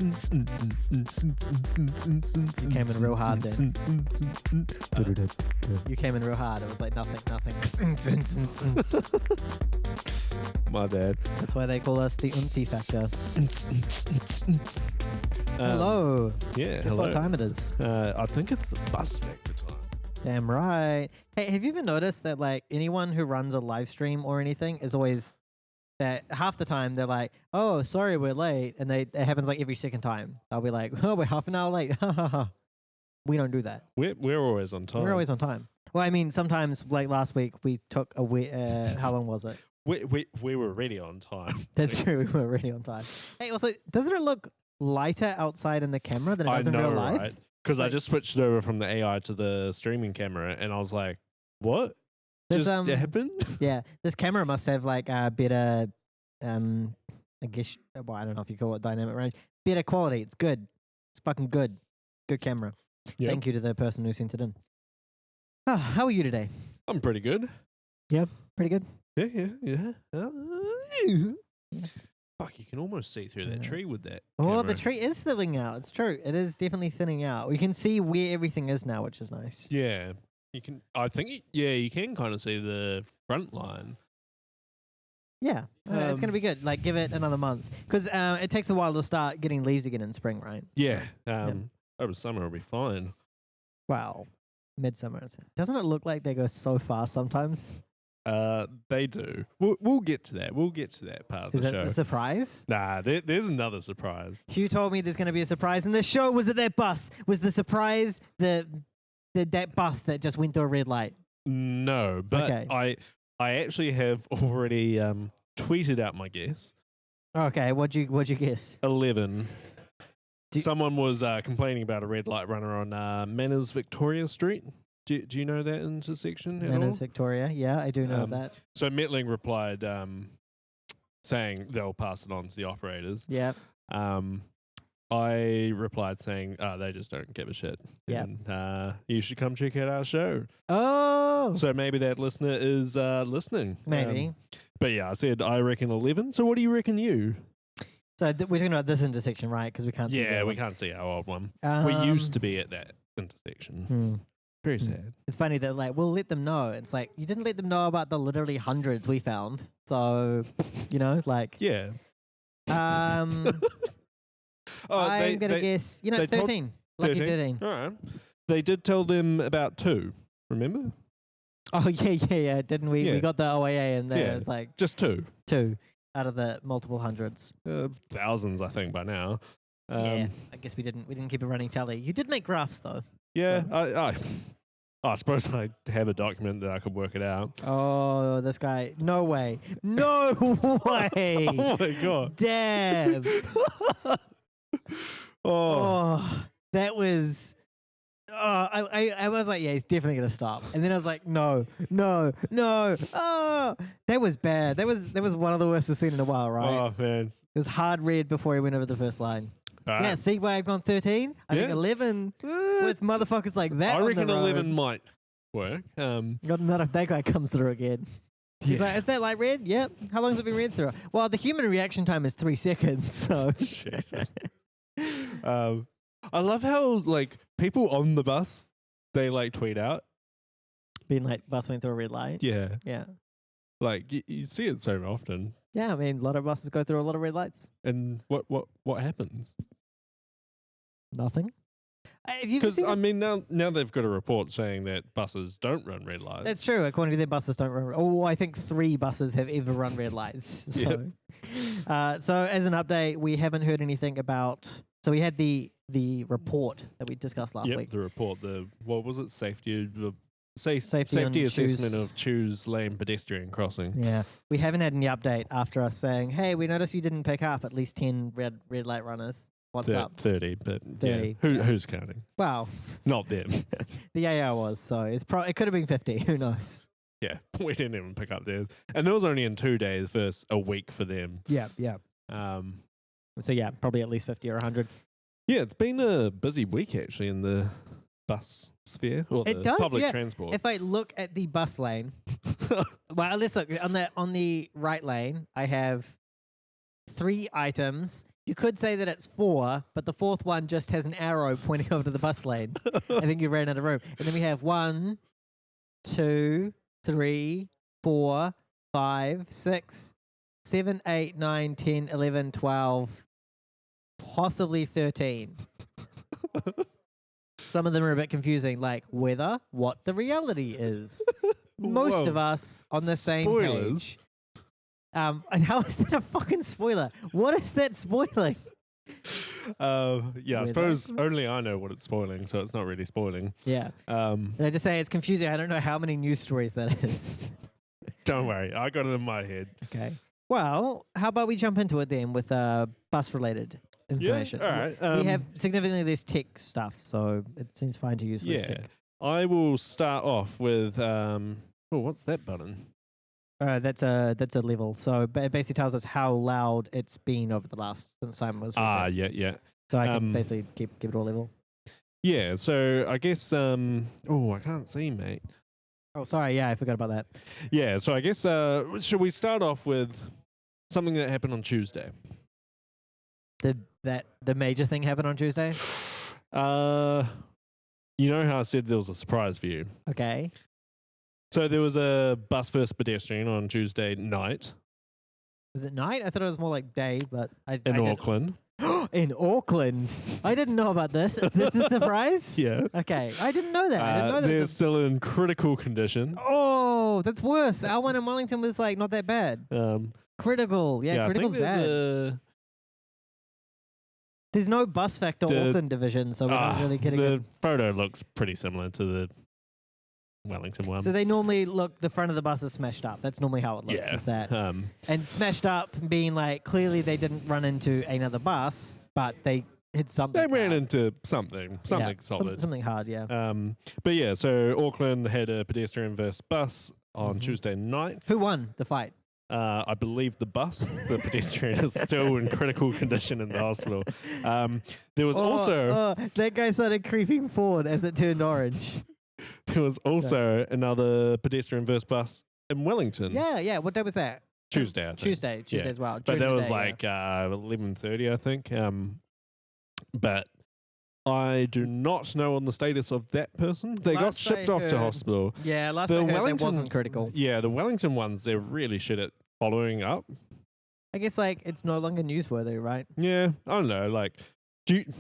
You came in real hard then. You came in real hard. It was like nothing. My bad. That's why they call us the Unsi Factor. Hello. Yeah, Guess hello. what time it is? I think it's the bus factor time. Damn right. Hey, have you ever noticed that like anyone who runs a live stream or anything is always that half the time they're like, oh, sorry, we're late. And it happens like every second time. They'll be like, oh, we're half an hour late. We don't do that. We're always on time. We're always on time. Well, I mean, sometimes like last week we took a week. How long was it? We were already on time. That's true. We were already on time. Hey, also, doesn't it look lighter outside in the camera than it does in real life? Right? Because I just switched it over from the AI to the streaming camera, and I was like, "What just happened?" Yeah, this camera must have like a better, I guess. Well, I don't know if you call it dynamic range. Better quality. It's good. It's fucking good. Good camera. Yep. Thank you to the person who sent it in. Oh, how are you today? I'm pretty good. Pretty good. Yeah. Fuck, you can almost see through that tree with that. Oh, camera. the tree is thinning out. It's true. It is definitely thinning out. We can see where everything is now, which is nice. Yeah, you can. I think. You can kind of see the front line. Yeah, it's going to be good. Like, give it another month. Because it takes a while to start getting leaves again in spring, right? Yeah. Over summer it'll be fine. Wow. Midsummer. Doesn't it look like they go so fast sometimes? They do. We'll get to that. We'll get to that part of the show. Is that the surprise? Nah, there's another surprise. Hugh told me there's going to be a surprise in the show. Was it that bus? Was the surprise that bus that just went through a red light? No, but Okay. I actually have already tweeted out my guess. Okay, what'd you guess? 11. Someone was complaining about a red light runner on Manners Victoria Street. Do you know that intersection at all? Manners Victoria. Yeah, I do know that. So Metling replied saying they'll pass it on to the operators. Yeah. I replied saying, they just don't give a shit. Yeah. And you should come check out our show. Oh. So maybe that listener is listening. Maybe. But yeah, I said I reckon 11. So what do you reckon you? So we're talking about this intersection, right? Because we can't see Yeah, that we one. can't see our old one. We used to be at that intersection. Very sad. It's funny that like we'll let them know. It's like you didn't let them know about the literally hundreds we found. So, like Yeah. I'm gonna guess 13. Lucky 13. All right. They did tell them about 2. Remember? Oh yeah. Didn't we? Yeah. We got the OAA in there. Yeah. It's like Just 2. 2 out of the multiple hundreds. Thousands, I think, by now. Yeah. I guess we didn't keep a running tally. You did make graphs though. Yeah. So. I suppose I have a document that I could work it out. Oh, this guy. No way. No way. Oh my god. Damn. Oh, that was. I was like, yeah, he's definitely gonna stop. And then I was like, no. Oh, that was bad. That was one of the worst we've seen in a while, right? Oh man. It was hard red before he went over the first line. All Yeah, right. see why I've gone 13? I think Yeah. 11 with motherfuckers like that. I on reckon the road. 11 might work. Not if that guy comes through again. He's like, is that light red? Yep. How long has it been red through? Well, the human reaction time is 3 seconds. So Jesus. I love how like people on the bus they like tweet out. being like bus went through a red light. Yeah. Yeah. Like you see it so often. Yeah, I mean, a lot of buses go through a lot of red lights. And what happens? Nothing. Because I mean, now they've got a report saying that buses don't run red lights. That's true. According to their buses, don't run. Oh, I think 3 buses have ever run red lights. So, so as an update, we haven't heard anything about. So we had the report that we discussed last week. The report. What was it? Safety Safety assessment of Choose Lane pedestrian crossing. Yeah, we haven't had any update after us saying, "Hey, we noticed you didn't pick up at least 10 red light runners. What's up?" 30, but 30. Yeah. Who's counting? Wow, Not them. the AR was, so it could have been 50. Who knows? Yeah, we didn't even pick up theirs, and it was only in 2 days versus a week for them. Yeah. So yeah, probably at least 50 or 100. Yeah, it's been a busy week actually in the bus sphere or It the does, public yeah. transport. If I look at the bus lane, well, let's look on the right lane. I have 3 items You could say that it's 4, but the fourth one just has an arrow pointing over to the bus lane. I think you ran out of room. And then we have 1, 2, 3, 4, 5, 6, 7, 8, 9, 10, 11, 12, possibly 13. Some of them are a bit confusing, like whether what the reality is. Most of us on the same Spoilers. page. And how is that a fucking spoiler? What is that spoiling? Yeah, I suppose only I know what it's spoiling, so it's not really spoiling. Yeah. And I just say it's confusing. I don't know how many news stories that is. Don't worry, I got it in my head. Okay. Well, how about we jump into it then with bus-related information? Yeah, all right. We have significantly less tech stuff, so it seems fine to use less tech. I will start off with what's that button? That's a level. So it basically tells us how loud it's been over the last since time was reset. Yeah. So I can basically give it all level. Yeah, so I guess I can't see, mate. Oh, sorry. Yeah, I forgot about that. Yeah, so I guess should we start off with something that happened on Tuesday? Did the major thing happen on Tuesday? You know how I said there was a surprise for you? Okay. So there was a bus first pedestrian on Tuesday night. Was it night? I thought it was more like day, but in Auckland. In Auckland? I didn't know about this. Is this a surprise? Yeah. Okay. I didn't know that. I didn't know that. They're still in critical condition. Oh, that's worse. Our one in Wellington was like not that bad. Critical. Yeah, critical's bad. There's no bus factor Auckland division, so we're not really getting the photo looks pretty similar to the Wellington one. So they normally look, the front of the bus is smashed up. That's normally how it looks. Yeah. Is that and smashed up being like clearly they didn't run into another bus, but they hit something. They ran into something solid. Something hard, yeah. But yeah, so Auckland had a pedestrian versus bus on Tuesday night. Who won the fight? I believe the bus. The pedestrian is still in critical condition in the hospital. There was also that guy started creeping forward as it turned orange. There was also another pedestrian versus bus in Wellington. Yeah. What day was that? Tuesday, I think. Tuesday as well. But that was 11:30, I think. But I do not know on the status of that person. They got shipped off to hospital. Yeah, last I heard that wasn't critical. Yeah, the Wellington ones, they're really shit at following up. I guess it's no longer newsworthy, right? Yeah, I don't know.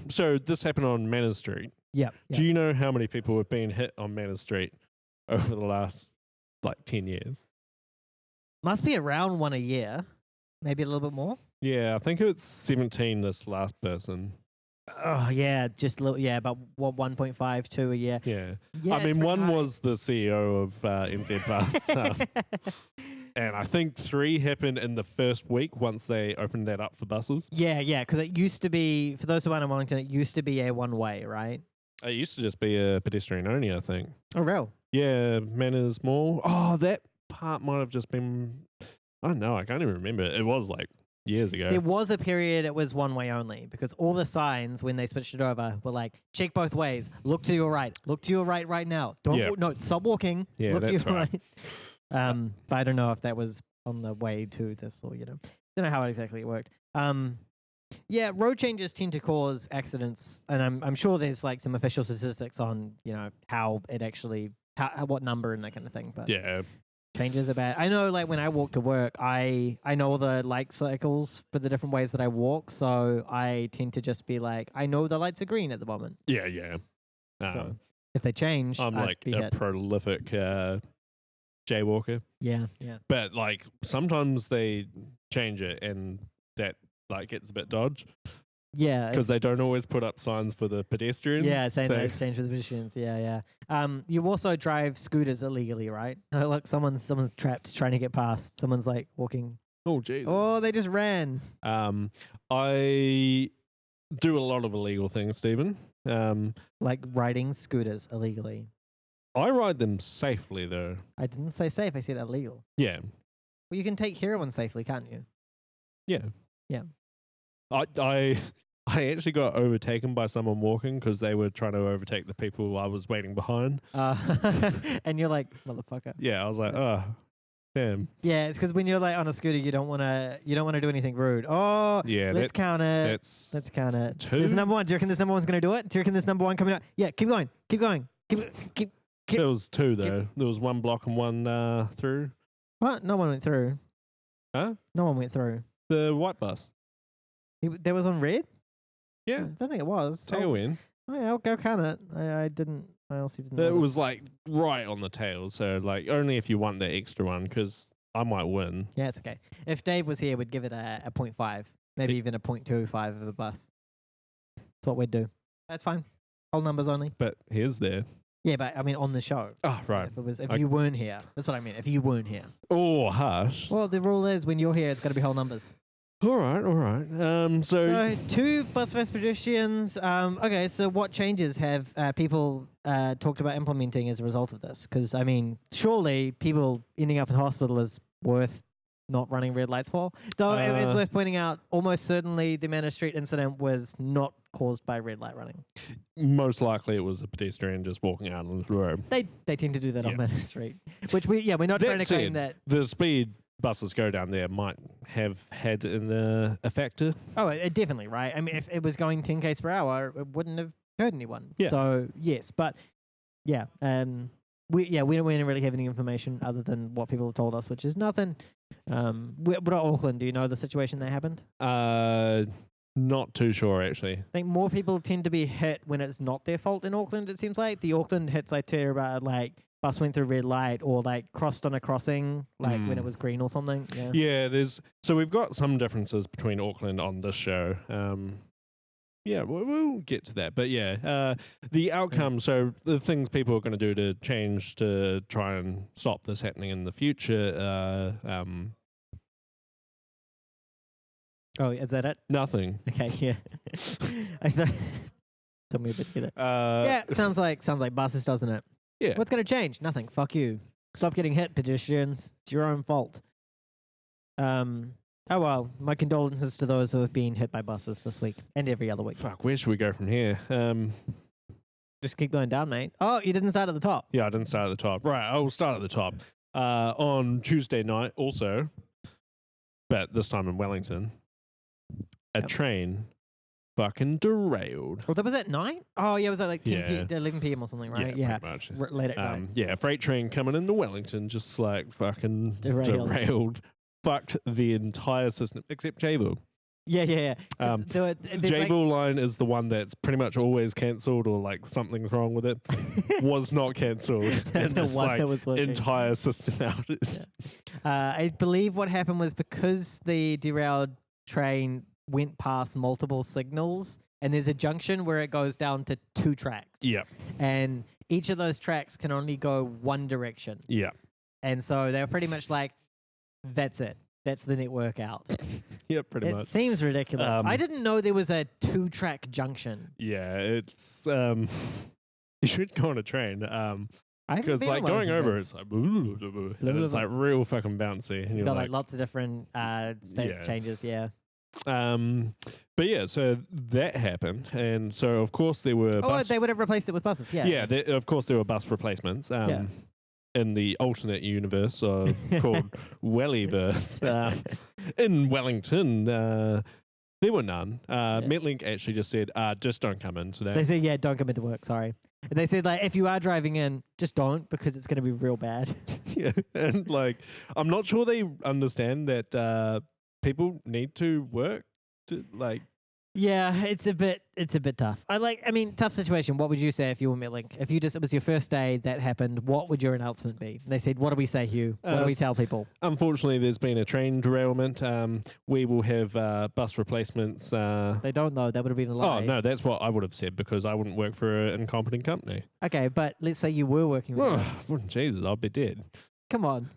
So this happened on Manners Street. Yeah. Do you know how many people have been hit on Manners Street over the last 10 years? Must be around 1 a year, maybe a little bit more. Yeah, I think it's 17. This last person. Oh yeah, just a little. Yeah, about 1.5, 2 a year. Yeah. Yeah, I mean, one was the CEO of NZ Bus. And I think 3 happened in the first week once they opened that up for buses. Yeah, because it used to be, for those who aren't in Wellington, it used to be a one-way, right? It used to just be a pedestrian only, I think. Oh, real? Yeah, Manners Mall. Oh, that part might have just been, I don't know, I can't even remember. It was years ago. There was a period it was one-way only because all the signs, when they switched it over, were like, check both ways. Look to your right. Look to your right now. No, stop walking. Yeah, Look that's to your right. But I don't know if that was on the way to this or, don't know how exactly it worked. Yeah, road changes tend to cause accidents, and I'm sure there's some official statistics on, how it actually, what number and that kind of thing. But yeah. Changes are bad. I know, when I walk to work, I know all the light cycles for the different ways that I walk, so I tend to just be I know the lights are green at the moment. Yeah. So if they change, I'm I'd be a hit. prolific jaywalker. Yeah. But sometimes they change it and that gets a bit dodge. Yeah. Because they don't always put up signs for the pedestrians. Yeah, saying that it's changed for the pedestrians. Yeah. You also drive scooters illegally, right? Look, someone's trapped trying to get past. Someone's walking. Oh, jeez. Oh, they just ran. I do a lot of illegal things, Stephen. Like riding scooters illegally. I ride them safely, though. I didn't say safe. I said illegal. Yeah. Well, you can take heroin safely, can't you? Yeah. Yeah. I actually got overtaken by someone walking because they were trying to overtake the people I was waiting behind. And you're like, motherfucker. Yeah, I was like, oh, Damn. Yeah, it's because when you're like on a scooter, you don't want to do anything rude. Oh, Yeah, let's count it. That's Let's count it. 2. There's number one. Do you reckon this number one's gonna do it? Do you reckon this number one coming up? Yeah, keep going. Keep going. Keep. There was 2 though. There was 1 block and 1 through. What? No one went through. Huh? No one went through. The white bus. There was on red. Yeah. I don't think it was. Tailwind. Oh yeah, I'll go count it. I didn't. I honestly didn't. It notice. was like right on the tail. So like only if you want the extra one, because I might win. Yeah, it's okay. If Dave was here, we'd give it a 0.5, maybe even a 0.25 of a bus. That's what we'd do. That's fine. Whole numbers only. But here's there. Yeah, but I mean on the show. Oh, right. If you weren't here, that's what I mean. If you weren't here. Oh, harsh. Well, the rule is when you're here, it's got to be whole numbers. All right. So 2 bus versus pedestrians. Okay, so what changes have people talked about implementing as a result of this? Because I mean, surely people ending up in hospital is worth not running red lights for. Though it is worth pointing out, almost certainly the Manor Street incident was not caused by red light running. Most likely it was a pedestrian just walking out on the road. They tend to do that on Manor Street, which we're not trying to claim that. The speed buses go down there might have had a factor. Oh, it definitely, right? I mean, if it was going 10 k's per hour, it wouldn't have hurt anyone. Yeah. So yes, but yeah, we don't really have any information other than what people have told us, which is nothing. What about Auckland? Do you know the situation that happened? Not too sure actually. I think more people tend to be hit when it's not their fault in Auckland. It seems like the Auckland hits I tell you about like bus went through red light or like crossed on a crossing like when it was green or something. Yeah. So we've got some differences between Auckland on this show. Yeah, we'll get to that. But yeah, the outcome, so the things people are going to do to change to try and stop this happening in the future, oh, is that it? nothing. Okay, yeah. I thought tell me a bit better. Yeah, sounds like buses, doesn't it? Yeah. What's going to change? Nothing. Fuck you. Stop getting hit, pedestrians. It's your own fault. Oh well, my condolences to those who have been hit by buses this week and every other week. Fuck, where should we go from here? Just keep going down, mate. Oh, you didn't start at the top. Yeah, I didn't start at the top. Right, I'll start at the top. On Tuesday night also, but this time in Wellington, a train fucking derailed. Well, that was at night? Oh, yeah, was that like 10 Yeah. 11 p.m. or something, right? Yeah, pretty much. Late at night. Yeah, a freight train coming into Wellington just like fucking Derailed. derailed. Fucked the entire system except Jabil. Yeah. Jabil line is the one that's pretty much always cancelled or like something's wrong with it. Was not cancelled. And the it's one like that was working. entire system outage. I believe what happened was because the derailed train went past multiple signals and there's a junction where it goes down to 2 tracks. Yeah. And each of those tracks can only go one direction. Yeah. And so they're pretty much like, that's it. That's the network out. Yeah, pretty It much. seems ridiculous. I didn't know there was a 2-track junction. Yeah, it's you should go on a train. Because like going over, it's like and it's like real fucking bouncy. And it's got like lots of different state changes. Yeah. But yeah, so that happened, and so of course there were. They would have replaced it with buses. Yeah. Yeah, of course there were bus replacements. In the alternate universe called Wellyverse, in Wellington, there were none. Metlink actually just said, just don't come in today. They said, yeah, don't come into work, sorry. And they said, like, if you are driving in, just don't, because it's going to be real bad. Yeah, and like, I'm not sure they understand that people need to work to like. Yeah, it's a bit tough. I mean, tough situation. What would you say if you were Metlink? If it was your first day that happened, what would your announcement be? And they said, what do we say, Hugh? What do we tell people? Unfortunately, there's been a train derailment. We will have bus replacements. They don't know. That would have been a lie. Oh, no, that's what I would have said because I wouldn't work for an incompetent company. Okay, but let's say you were working with them. Jesus, I'll be dead. Come on.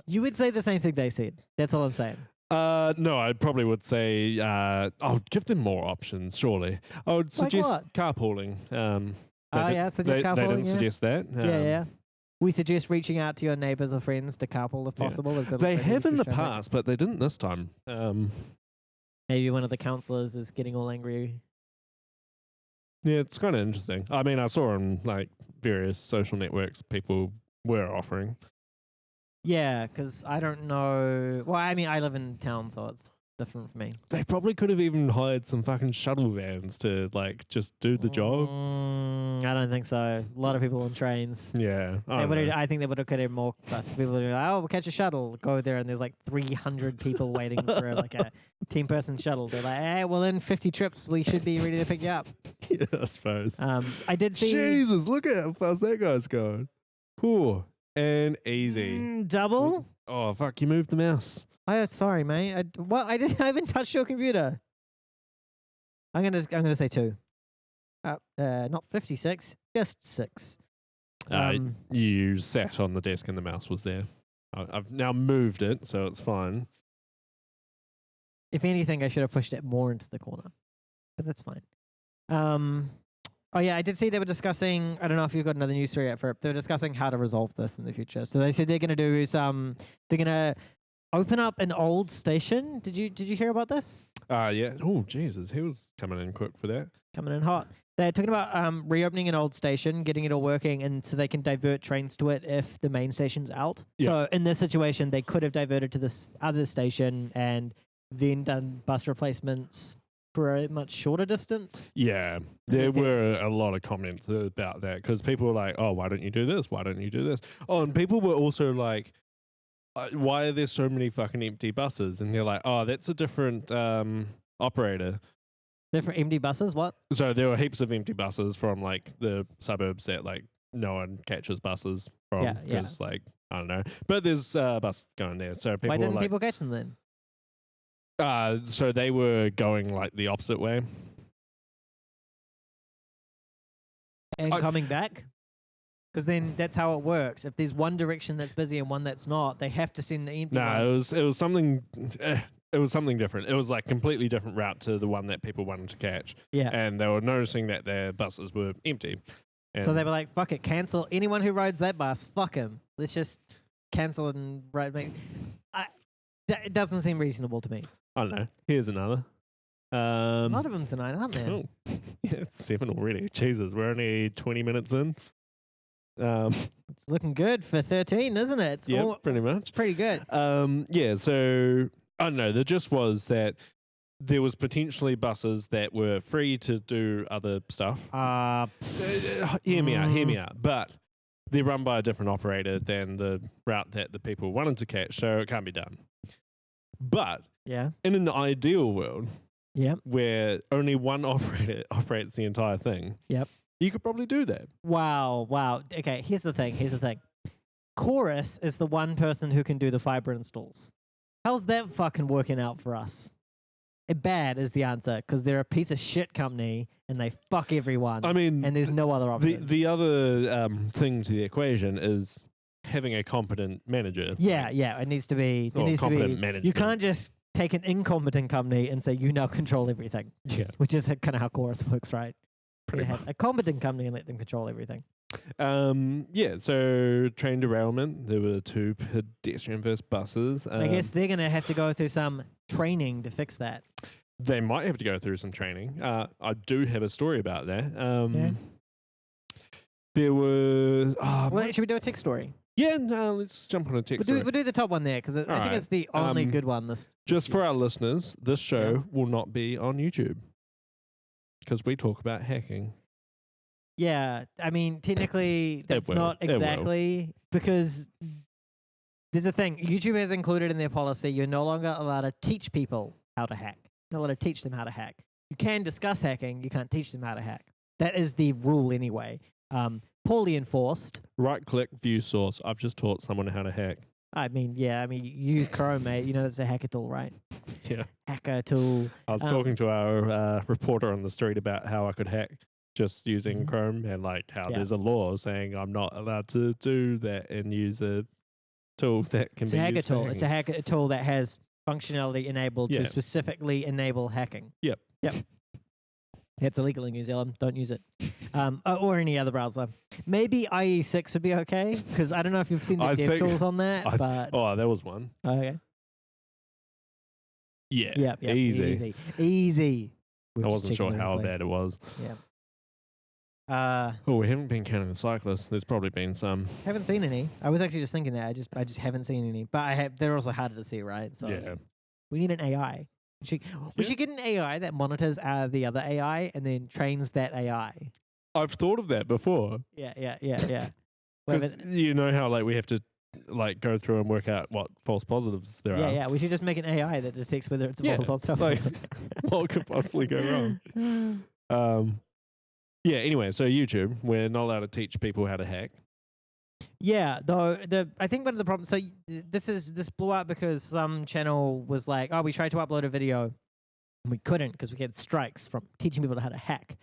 You would say the same thing they said. That's all I'm saying. No, I probably would say I'll give them more options. Surely, I would suggest carpooling. Suggest carpooling. They didn't suggest that. Yeah. We suggest reaching out to your neighbours or friends to carpool if possible. They have in the past, but they didn't this time. Maybe one of the councillors is getting all angry. Yeah, it's kind of interesting. I mean, I saw on like various social networks people were offering. Yeah, because I don't know. Well, I mean, I live in town, so it's different for me. They probably could have even hired some fucking shuttle vans to like just do the job. I don't think so. A lot of people on trains. Yeah, I think they would have created more fuss. People would be like, "Oh, we'll catch a shuttle." Go there, and there's like 300 people waiting for like a 10-person shuttle. They're like, "Hey, well, in 50 trips, we should be ready to pick you up." Yeah, I suppose. I did see Jesus, look at how fast that guy's going. Cool and easy. double. Oh fuck! You moved the mouse. Sorry, mate. I haven't touched your computer. I'm gonna say 2. Not 56, just 6. You sat on the desk and the mouse was there. I've now moved it, so it's fine. If anything, I should have pushed it more into the corner, but that's fine. Oh yeah, I did see they were discussing. I don't know if you've got another news story yet for it. They were discussing how to resolve this in the future. So they said they're gonna do some. They're gonna open up an old station. Did you hear about this? Yeah. Oh Jesus, he was coming in quick for that. Coming in hot. They're talking about reopening an old station, getting it all working, and so they can divert trains to it if the main station's out. Yeah. So in this situation, they could have diverted to this other station and then done bus replacements for a much shorter distance. Yeah, there were a lot of comments about that because people were like, "Oh, why don't you do this? Why don't you do this?" Oh, and people were also like, "Why are there so many fucking empty buses?" And they're like, "Oh, that's a different operator." Different empty buses? What? So there were heaps of empty buses from like the suburbs that like no one catches buses from Yeah, because like I don't know, but there's buses going there. So people Why were didn't like, people catch them then? so they were going like the opposite way. And coming back? Because then that's how it works. If there's one direction that's busy and one that's not, they have to send the empty one. No, it was something. It was something different. It was like completely different route to the one that people wanted to catch. Yeah. And they were noticing that their buses were empty. So they were like, "Fuck it, cancel anyone who rides that bus. Fuck him. Let's just cancel it and ride." It doesn't seem reasonable to me. I don't know. Here's another. A lot of them tonight, aren't there? Oh, yeah, it's 7 already. Jesus, we're only 20 minutes in. It's looking good for 13, isn't it? Yeah, pretty much. Pretty good. Yeah, so I don't know. The gist was that there was potentially buses that were free to do other stuff. Hear me out. But they're run by a different operator than the route that the people wanted to catch, so it can't be done. But yeah, in an ideal world, yep, where only one operator operates the entire thing, yep, you could probably do that. Wow. Okay, here's the thing. Chorus is the one person who can do the fiber installs. How's that fucking working out for us? Bad is the answer, because they're a piece of shit company and they fuck everyone. I mean, and there's no other option. The other thing to the equation is having a competent manager. Yeah, it needs to be. Competent management. You can't just take an incompetent company and say you now control everything. Yeah, which is kind of how Chorus works, right? Pretty you have a competent company and let them control everything. Yeah, so train derailment. There were 2 pedestrian versus buses. I guess they're going to have to go through some training to fix that. They might have to go through some training. I do have a story about that. There were... should we do a tech story? Yeah, no, let's jump on a tech story. We'll do the top one there, because I think it's the only good one. Just for our listeners, this show will not be on YouTube, because we talk about hacking. Yeah, I mean, technically, that's not exactly, because there's a thing. YouTube has included in their policy, you're no longer allowed to teach people how to hack. You're not allowed to teach them how to hack. You can discuss hacking, you can't teach them how to hack. That is the rule anyway. Poorly enforced. Right-click, view source. I've just taught someone how to hack. You use Chrome, mate. You know that's a hacker tool, right? Yeah. Hacker tool. I was talking to our reporter on the street about how I could hack just using Chrome, and like how there's a law saying I'm not allowed to do that and use a tool that can be used for hacking. It's a hacker tool that has functionality enabled to specifically enable hacking. Yep. It's illegal in New Zealand. Don't use it. Or any other browser. Maybe IE6 would be okay, because I don't know if you've seen the dev tools on that. But there was one. Okay. Yeah. Easy. Easy. I wasn't sure how bad it was. Yeah. Oh, we haven't been counting the cyclists. There's probably been some. Haven't seen any. I was actually just thinking that. I just haven't seen any. But they're also harder to see, right? So Yeah. we need an AI. We should get an AI that monitors the other AI and then trains that AI. I've thought of that before. Yeah. Because you know how like we have to like go through and work out what false positives there are. Yeah. We should just make an AI that detects whether it's a false positive. Like, what could possibly go wrong? Yeah. Anyway, so YouTube, we're not allowed to teach people how to hack. Yeah, though I think one of the problems. So this blew up because some channel was like, "Oh, we tried to upload a video, and we couldn't because we had strikes from teaching people how to hack."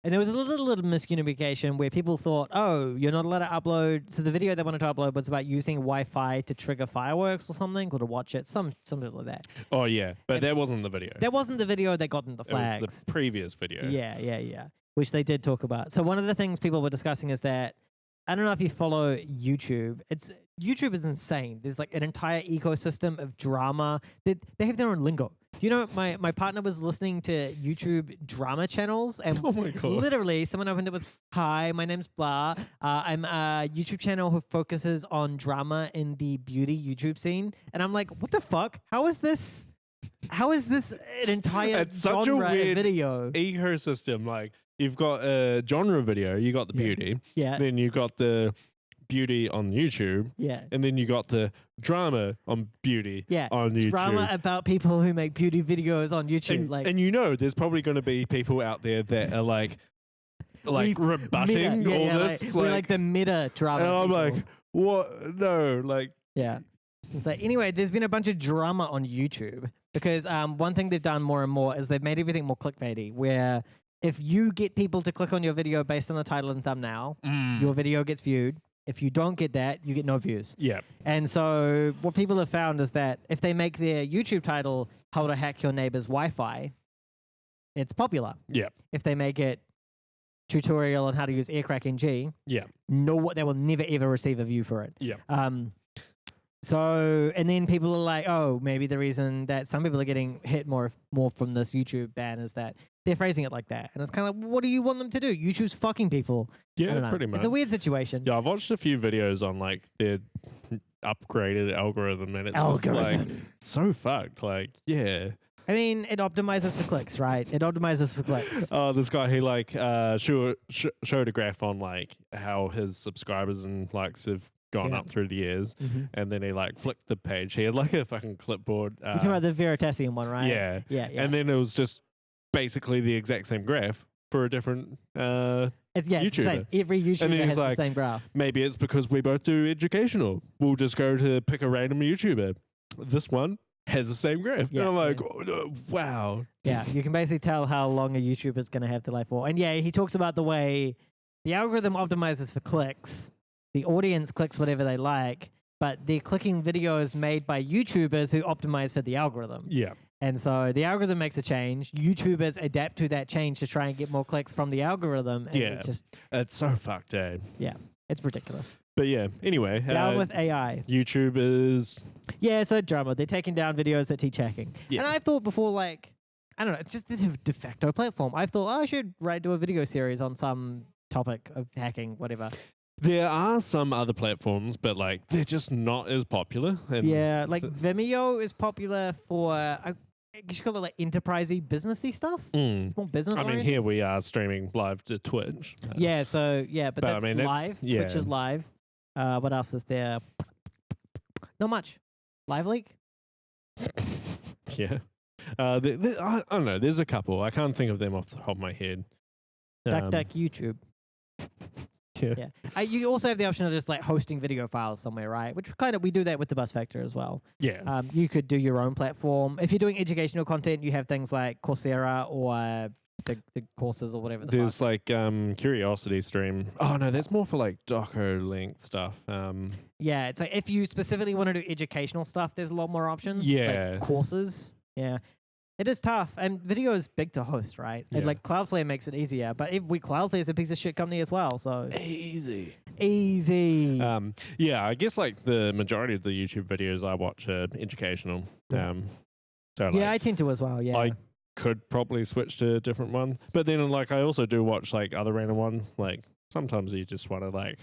And there was a little miscommunication where people thought, "Oh, you're not allowed to upload." So the video they wanted to upload was about using Wi-Fi to trigger fireworks or something, or to watch it, something like that. Oh yeah, but that wasn't the video. That wasn't the video that got them the flags. It was the previous video. Yeah. Which they did talk about. So one of the things people were discussing is that, I don't know if you follow YouTube. YouTube is insane. There's like an entire ecosystem of drama. They have their own lingo. Do you know, my partner was listening to YouTube drama channels, and Oh my God. literally someone opened it with, "Hi, my name's blah. I'm a YouTube channel who focuses on drama in the beauty YouTube scene." And I'm like, what the fuck? How is this an entire It's such a genre weird video? ecosystem. Like you've got a genre video, you got the beauty, Yeah. then you got the beauty on YouTube, Yeah. and then you got the drama on beauty Yeah, on YouTube. drama about people who make beauty videos on YouTube. And you know, there's probably going to be people out there that are like rebutting all this. We're like the meta drama. and I'm people. like, what? No, like, yeah. So anyway, there's been a bunch of drama on YouTube because one thing they've done more and more is they've made everything more clickbaity, where if you get people to click on your video based on the title and thumbnail, your video gets viewed. If you don't get that, you get no views. yeah, And so what people have found is that if they make their YouTube title "How to Hack Your Neighbor's Wi-Fi," it's popular. yeah, If they make it "Tutorial on How to Use AirCrackNG," yeah, they will never ever receive a view for it. yeah. So, and then people are like, "Oh, maybe the reason that some people are getting hit more from this YouTube ban is that they're phrasing it like that." And it's kind of like, what do you want them to do? YouTube's fucking people. I don't Yeah, know. pretty much. It's a weird situation. Yeah, I've watched a few videos on like their upgraded algorithm, and it's just like so fucked. Like, yeah. I mean, it optimizes for clicks, right? It optimizes for clicks. Oh, this guy, he like showed a graph on like how his subscribers and likes have gone up through the years, and then he like flicked the page. He had like a fucking clipboard. You're talking about the Veritasium one, right? Yeah. And then it was just basically the exact same graph for a different it's the YouTuber. same. Every YouTuber has the same graph. Maybe it's because we both do educational. We'll just go to pick a random YouTuber. This one has the same graph. Yeah, and I'm like, oh, no, wow. Yeah, you can basically tell how long a YouTuber is going to have their life for. And yeah, he talks about the way the algorithm optimizes for clicks. The audience clicks whatever they like, but they're clicking videos made by YouTubers who optimize for the algorithm. Yeah. And so the algorithm makes a change. YouTubers adapt to that change to try and get more clicks from the algorithm. And it's so fucked, eh? Yeah, it's ridiculous. But yeah, anyway. Down with AI. YouTube is... Yeah, so drama. They're taking down videos that teach hacking. Yeah. And I thought before, like, I don't know, it's just the de facto platform. I thought, I should do a video series on some topic of hacking, whatever. There are some other platforms, but like they're just not as popular. And yeah, like Vimeo is popular for, I guess you call it like enterprisey, businessy stuff. It's more business. I mean, here we are streaming live to Twitch. Yeah, so yeah, but that's I mean, live. Twitch is live. What else is there? Not much. Live Leak? Yeah. I don't know. There's a couple. I can't think of them off the top of my head. Duck YouTube. Yeah. You also have the option of just like hosting video files somewhere, right? Which we do that with the Bus Factor as well. Yeah. You could do your own platform. If you're doing educational content, you have things like Coursera or the courses or whatever. There's like Curiosity Stream. Oh no, that's more for like doco length stuff. Yeah, it's like if you specifically want to do educational stuff, there's a lot more options. Yeah. Like courses. Yeah. It is tough, and video is big to host, right? Yeah. And like Cloudflare makes it easier, but Cloudflare is a piece of shit company as well, so easy. Yeah, I guess like the majority of the YouTube videos I watch are educational. So like, yeah, I tend to as well. Yeah, could probably switch to a different one. But then like I also do watch like other random ones. Like sometimes you just want to like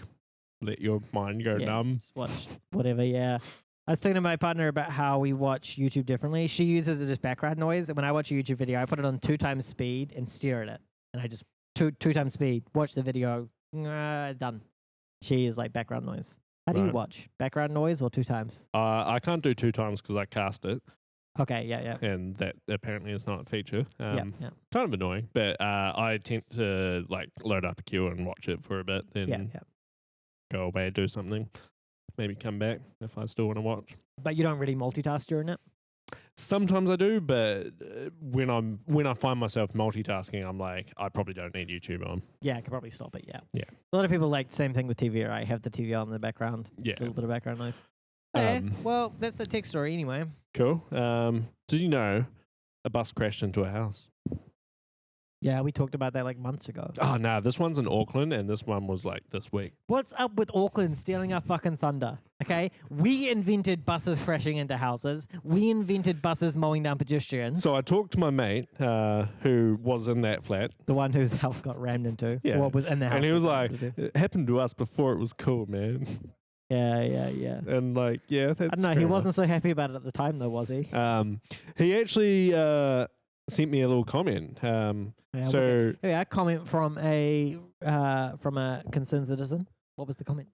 let your mind go numb. Just watch whatever. Yeah. I was talking to my partner about how we watch YouTube differently. She uses it as background noise, and when I watch a YouTube video, I put it on 2 times speed and stare at it, and I just two times speed, watch the video, done. She is like background noise. How do you watch? Background noise or 2 times? I can't do 2 times because I cast it. Okay, yeah. And that apparently is not a feature. Yeah. Kind of annoying, but I tend to like load up a queue and watch it for a bit, then go away, do something, maybe come back if I still want to watch. But you don't really multitask during it? Sometimes I do, but when I find myself multitasking, I'm like, I probably don't need YouTube on. Yeah, I could probably stop it. Yeah. Yeah. A lot of people like same thing with TV. Right, have the TV on in the background. Yeah. A little bit of background noise. Okay. Well, that's the tech story anyway. Cool. Did you know a bus crashed into a house? Yeah, we talked about that like months ago. Oh no, this one's in Auckland, and this one was like this week. What's up with Auckland stealing our fucking thunder? Okay, we invented buses crashing into houses. We invented buses mowing down pedestrians. So I talked to my mate who was in that flat. The one whose house got rammed into. Yeah. What was in the house. And he was like, it happened to us before it was cool, man. Yeah. And like, yeah, that's I don't know, he wasn't so happy about it at the time though, was he? He actually sent me a little comment. A comment from a concerned citizen. What was the comment?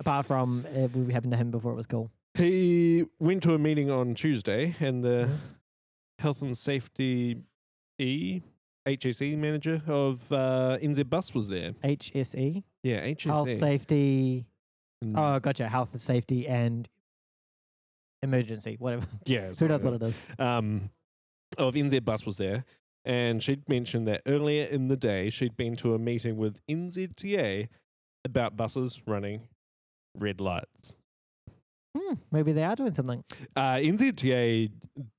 Apart from what happened to him before it was cool. He went to a meeting on Tuesday, and the health and safety HSE manager of NZ Bus was there. HSE? Yeah, HSE. Health, safety. Oh, gotcha. Health and safety and emergency, whatever. Yeah. Who knows what it is? Of NZ Bus was there, and she'd mentioned that earlier in the day she'd been to a meeting with NZTA about buses running red lights. Maybe they are doing something. NZTA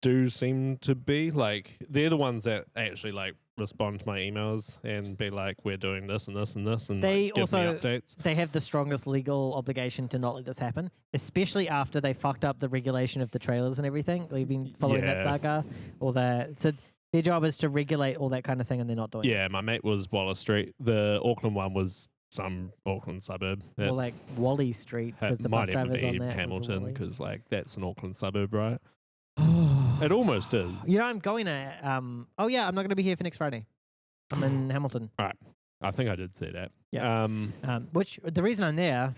do seem to be like, they're the ones that actually like respond to my emails and be like, we're doing this and this and this, and they like, give also me updates. They have the strongest legal obligation to not let this happen, especially after they fucked up the regulation of the trailers and everything. We've been following that saga. So their job is to regulate all that kind of thing, and they're not doing it. Yeah, my mate was Wallace Street. The Auckland one was some Auckland suburb. Or like Wally Street, because the bus drivers on that Hamilton, because like that's an Auckland suburb, right? It almost is. You know, I'm going to. I'm not going to be here for next Friday. I'm in Hamilton. All right, I think I did say that. Yeah. Which the reason I'm there,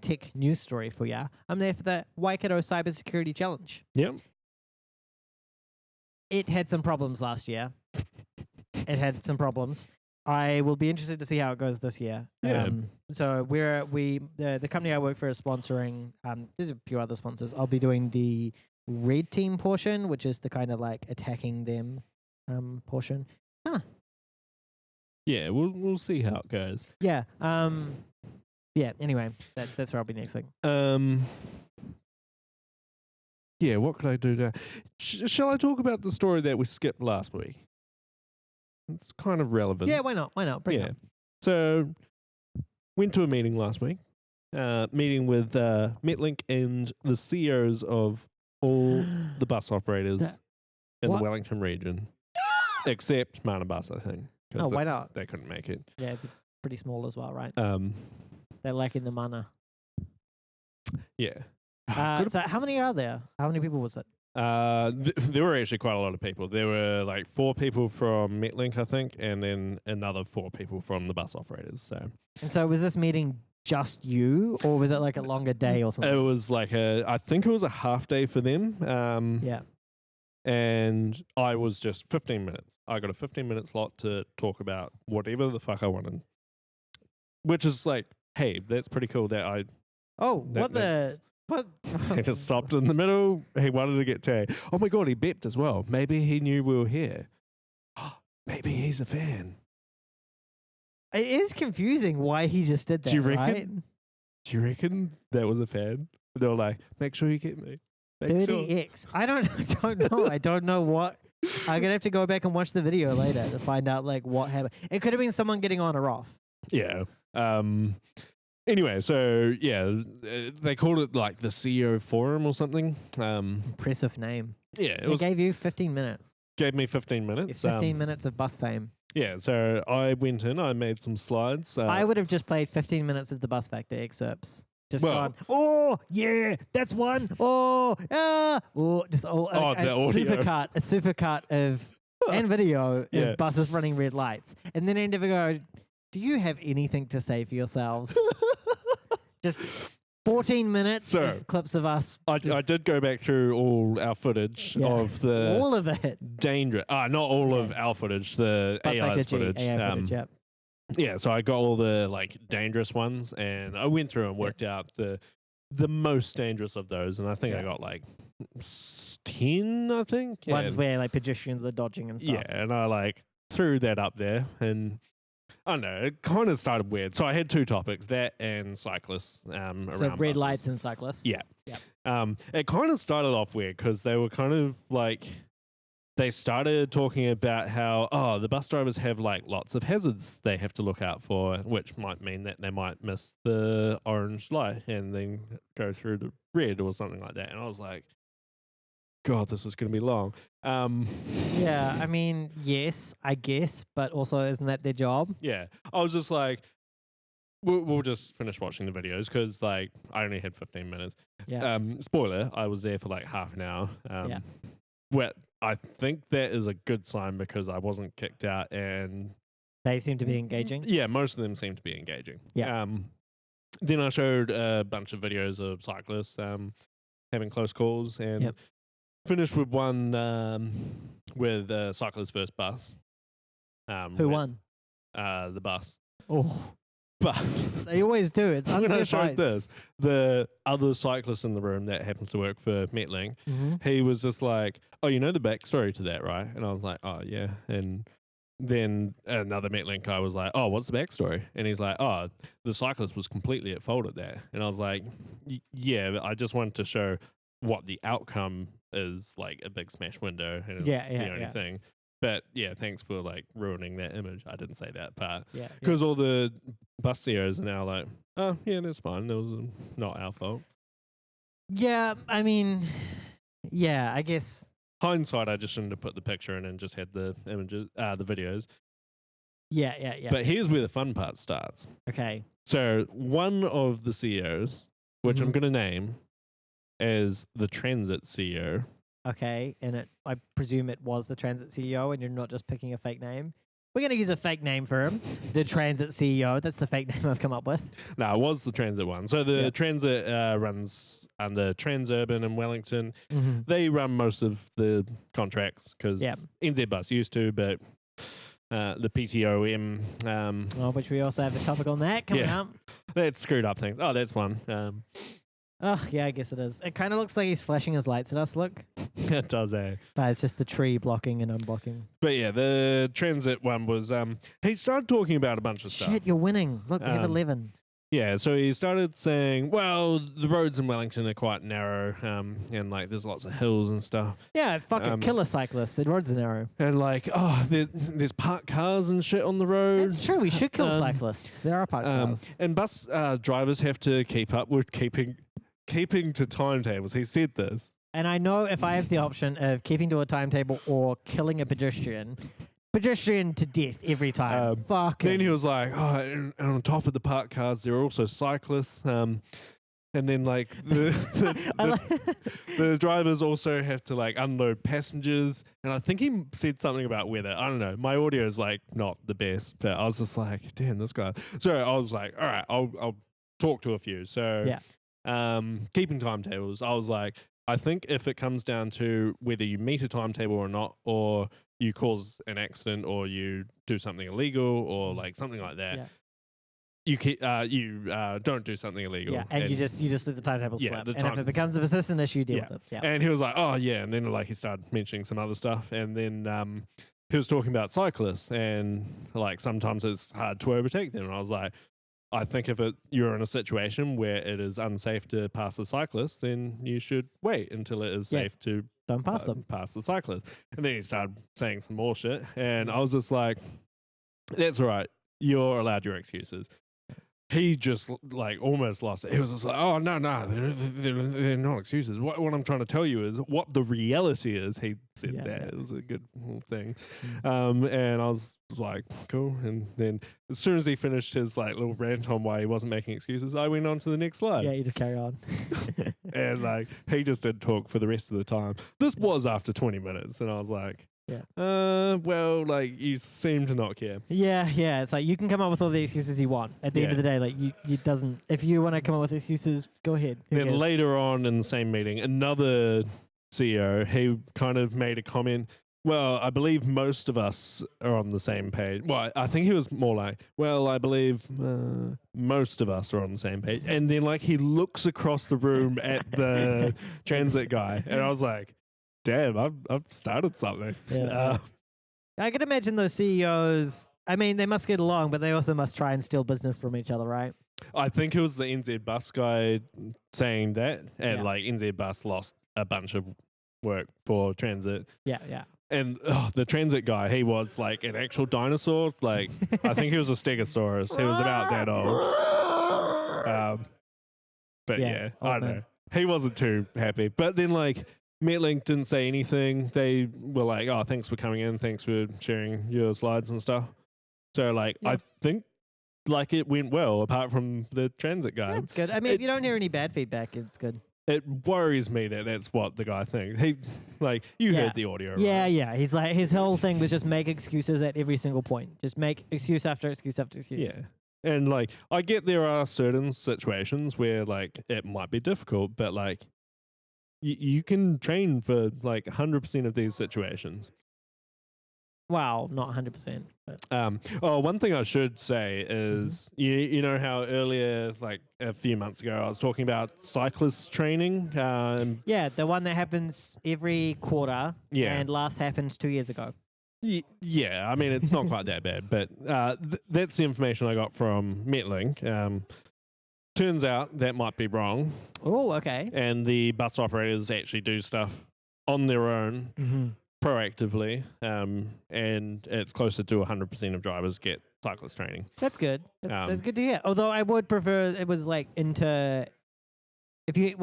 tech news story for ya. I'm there for the Waikato Cybersecurity Challenge. Yep. It had some problems last year. It had some problems. I will be interested to see how it goes this year. Yeah. So the company I work for is sponsoring. There's a few other sponsors. I'll be doing the red team portion, which is the kind of like attacking them portion. Yeah, we'll see how it goes. Yeah. Yeah. Anyway, that's where I'll be next week. Yeah. What could I do now? Shall I talk about the story that we skipped last week? It's kind of relevant. Yeah. Why not? Bring it up. So, went to a meeting last week. Meeting with Metlink and the CEOs of all the bus operators in the Wellington region, except Mana Bus, I think. Oh, why not? They couldn't make it. Yeah, they're pretty small as well, right? They're lacking the mana. Yeah. So how many are there? How many people was it? There were actually quite a lot of people. There were like 4 people from Metlink, I think, and then another 4 people from the bus operators. So was this meeting just you, or was it like a longer day or something? It was like I think it was a half day for them. Yeah. And I was just 15 minutes. I got a 15-minute slot to talk about whatever the fuck I wanted. Which is like, hey, that's pretty cool that I... Oh, what? He just stopped in the middle. He wanted to get tagged. Oh my God, he beeped as well. Maybe he knew we were here. Maybe he's a fan. It is confusing why he just did that, Do you reckon? right? Do you reckon that was a fan? They were like, make sure you get me. 30X. I don't know. I don't know what. I'm gonna have to go back and watch the video later to find out like what happened. It could have been someone getting on or off. Yeah. Anyway, so yeah, they called it like the CEO Forum or something. Impressive name. Yeah, They gave you 15 minutes. gave me 15 Your minutes. 15 minutes of bus fame. Yeah, so I went in, I made some slides. I would have just played 15 minutes of the Bus Factor excerpts. Just Well- gone, oh, yeah, that's one. Oh, just the audio. a supercut of, and video Yeah. of buses running red lights. And then I'd never go, do you have anything to say for yourselves? Just 14 minutes So, of clips of us. I did go back through all our footage Yeah. of the All of it. dangerous. Not all of Okay. our footage, the Bus Factor AI's G, footage. AI footage, yep. Yeah, so I got all the like dangerous ones, and I went through and worked out the most dangerous of those, and I think I Yeah. got like 10. I think Ones and, where like pedestrians are dodging and stuff. yeah, and I like threw that up there, and I don't know, it kind of started weird. So I had 2 topics, that and cyclists around So red buses. lights and cyclists. Yeah. Yep. It kind of started off weird because they were kind of like, they started talking about how, the bus drivers have like lots of hazards they have to look out for, which might mean that they might miss the orange light and then go through the red or something like that. And I was like, God, this is going to be long. Yeah, I mean, yes, I guess, but also isn't that their job? Yeah, I was just like, we'll just finish watching the videos because like I only had 15 minutes. Yeah. Spoiler, I was there for like half an hour. Yeah. Where I think that is a good sign because I wasn't kicked out, and They seem to be engaging. yeah, most of them seem to be engaging. Yeah. Then I showed a bunch of videos of cyclists having close calls, and Yep. finished with one with a cyclist versus bus. Who won? The bus. Oh, But they always do. It's when I unfair showed fights. this, the other cyclist in the room that happens to work for Metlink, Mhm. he was just like, "Oh, you know the backstory to that, right?" And I was like, "Oh, yeah." And then another Metlink guy was like, "Oh, what's the backstory?" And he's like, "Oh, the cyclist was completely at fault at that." And I was like, "Yeah, but I just wanted to show what the outcome is, like a big smash window, and it's Yeah, the yeah, only yeah. thing." But yeah, thanks for like ruining that image. I didn't say that part. Yeah. Because all the bus CEOs are now like, oh, yeah, that's fine. That was not our fault. Yeah, I mean, yeah, I guess. Hindsight, I just shouldn't have put the picture in and just had the images, the videos. Yeah. But here's where the fun part starts. Okay. So one of the CEOs, which I'm Mhm. going to name as the transit CEO. Okay, and I presume it was the transit CEO, and you're not just picking a fake name. We're going to use a fake name for him, the transit CEO. That's the fake name I've come up with. No, it was the transit one. So the Yeah. transit runs under Transurban in Wellington. Mm-hmm. They run most of the contracts because Yep. NZ Bus used to, but the PTOM, Which we also have a topic on that coming Yeah. up. that screwed up things. Oh, that's one. Oh, yeah, I guess it is. It kind of looks like he's flashing his lights at us, look. It does, eh? But it's just the tree blocking and unblocking. But yeah, the transit one was, he started talking about a bunch of stuff. Shit, you're winning. Look, we have Um, 11. Yeah, so he started saying, well, the roads in Wellington are quite narrow, and like there's lots of hills and stuff. Yeah, fuck it. Kill a cyclist. The roads are narrow. And like, there's parked cars and shit on the road. That's true. We should kill Um, cyclists. There are parked cars. And bus drivers have to keep up with keeping to timetables. He said this. And I know if I have the option of keeping to a timetable or killing a pedestrian to death every time. Fuck Then it. he was like, oh, and on top of the parked cars, there are also cyclists. And then like the drivers also have to like unload passengers. And I think he said something about weather. I don't know. My audio is like not the best, but I was just like, damn, this guy. So I was like, all right, I'll talk to a few. So Yeah. keeping timetables, I was like, I think if it comes down to whether you meet a timetable or not, or you cause an accident, or you do something illegal, or like something like that, Yeah. you don't do something illegal. Yeah, and you just let the timetable Yeah, slip. the And if time- it becomes a persistent issue, deal Yeah. with it. Yeah. And he was like, oh yeah, and then like he started mentioning some other stuff, and then he was talking about cyclists, and like sometimes it's hard to overtake them, and I was like, I think if you're in a situation where it is unsafe to pass the cyclist, then you should wait until it is Yeah. safe to Don't pass them. pass the cyclist. And then he started saying some more shit, and I was just like, that's all right. You're allowed your excuses. he just like almost lost it. He was just like, "Oh no, they're not excuses. What I'm trying to tell you is what the reality is." He said Yeah, that yeah. it was a good little thing, Mm. and I was like, "Cool." And then as soon as he finished his like little rant on why he wasn't making excuses, I went on to the next slide. Yeah, you just carry on. And like he just did talk for the rest of the time. This Yeah. was after 20 minutes, and I was like, Yeah. well, like you seem to not care. Yeah, yeah. It's like you can come up with all the excuses you want. At the end of Yeah. the day, like you doesn't. If you want to come up with excuses, go ahead. Who Then cares? later on in the same meeting, another CEO, he kind of made a comment. Well, I believe most of us are on the same page. Well, I think he was more like, well, I believe most of us are on the same page. And then, like, he looks across the room at the transit guy, and I was like, damn, I've started something. Yeah. I can imagine those CEOs. I mean, they must get along, but they also must try and steal business from each other, right? I think it was the NZ Bus guy saying that, and Yeah. like NZ Bus lost a bunch of work for transit. Yeah, yeah. And the transit guy, he was like an actual dinosaur. Like, I think he was a stegosaurus. He was about that old. But yeah, I old don't man. know. He wasn't too happy. But then, like, Metlink didn't say anything. They were like, oh, thanks for coming in. Thanks for sharing your slides and stuff. So, like, Yeah. I think, like, it went well, apart from the transit guy. That's good. I mean, if you don't hear any bad feedback, it's good. It worries me that that's what the guy thinks. He, like, you Yeah. heard the audio, Yeah, right? yeah. He's like, his whole thing was just make excuses at every single point. Just make excuse after excuse after excuse. Yeah. And, like, I get there are certain situations where, like, it might be difficult, but, like, you can train for, like, 100% of these situations. Wow, not 100%. But One thing I should say is, you know how earlier, like a few months ago, I was talking about cyclist training. yeah, the one that happens every quarter. Yeah. And last happened 2 years ago. Yeah, I mean, it's not quite that bad, but that's the information I got from Metlink. Turns out that might be wrong, Oh, okay. and the bus operators actually do stuff on their own proactively, and it's closer to 100% of drivers get cyclist training. That's good. That's good to hear. Although I would prefer it was like if you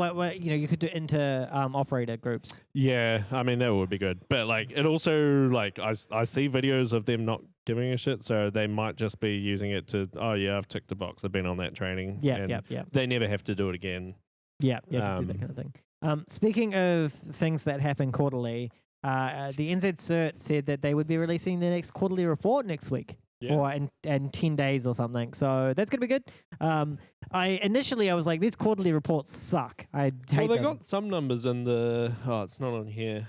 you could do inter operator groups. Yeah, I mean, that would be good. But, like, it also, like, I see videos of them not giving a shit, so they might just be using it to, oh, yeah, I've ticked a box, I've been on that training. Yeah, and yeah. they never have to do it again. Yeah, I can see that kind of thing. Speaking of things that happen quarterly, the NZ CERT said that they would be releasing the next quarterly report next week. Yeah. Or in 10 days or something. So that's going to be good. I was like, these quarterly reports suck. I hate Well, they them. got some numbers in the, it's not on here.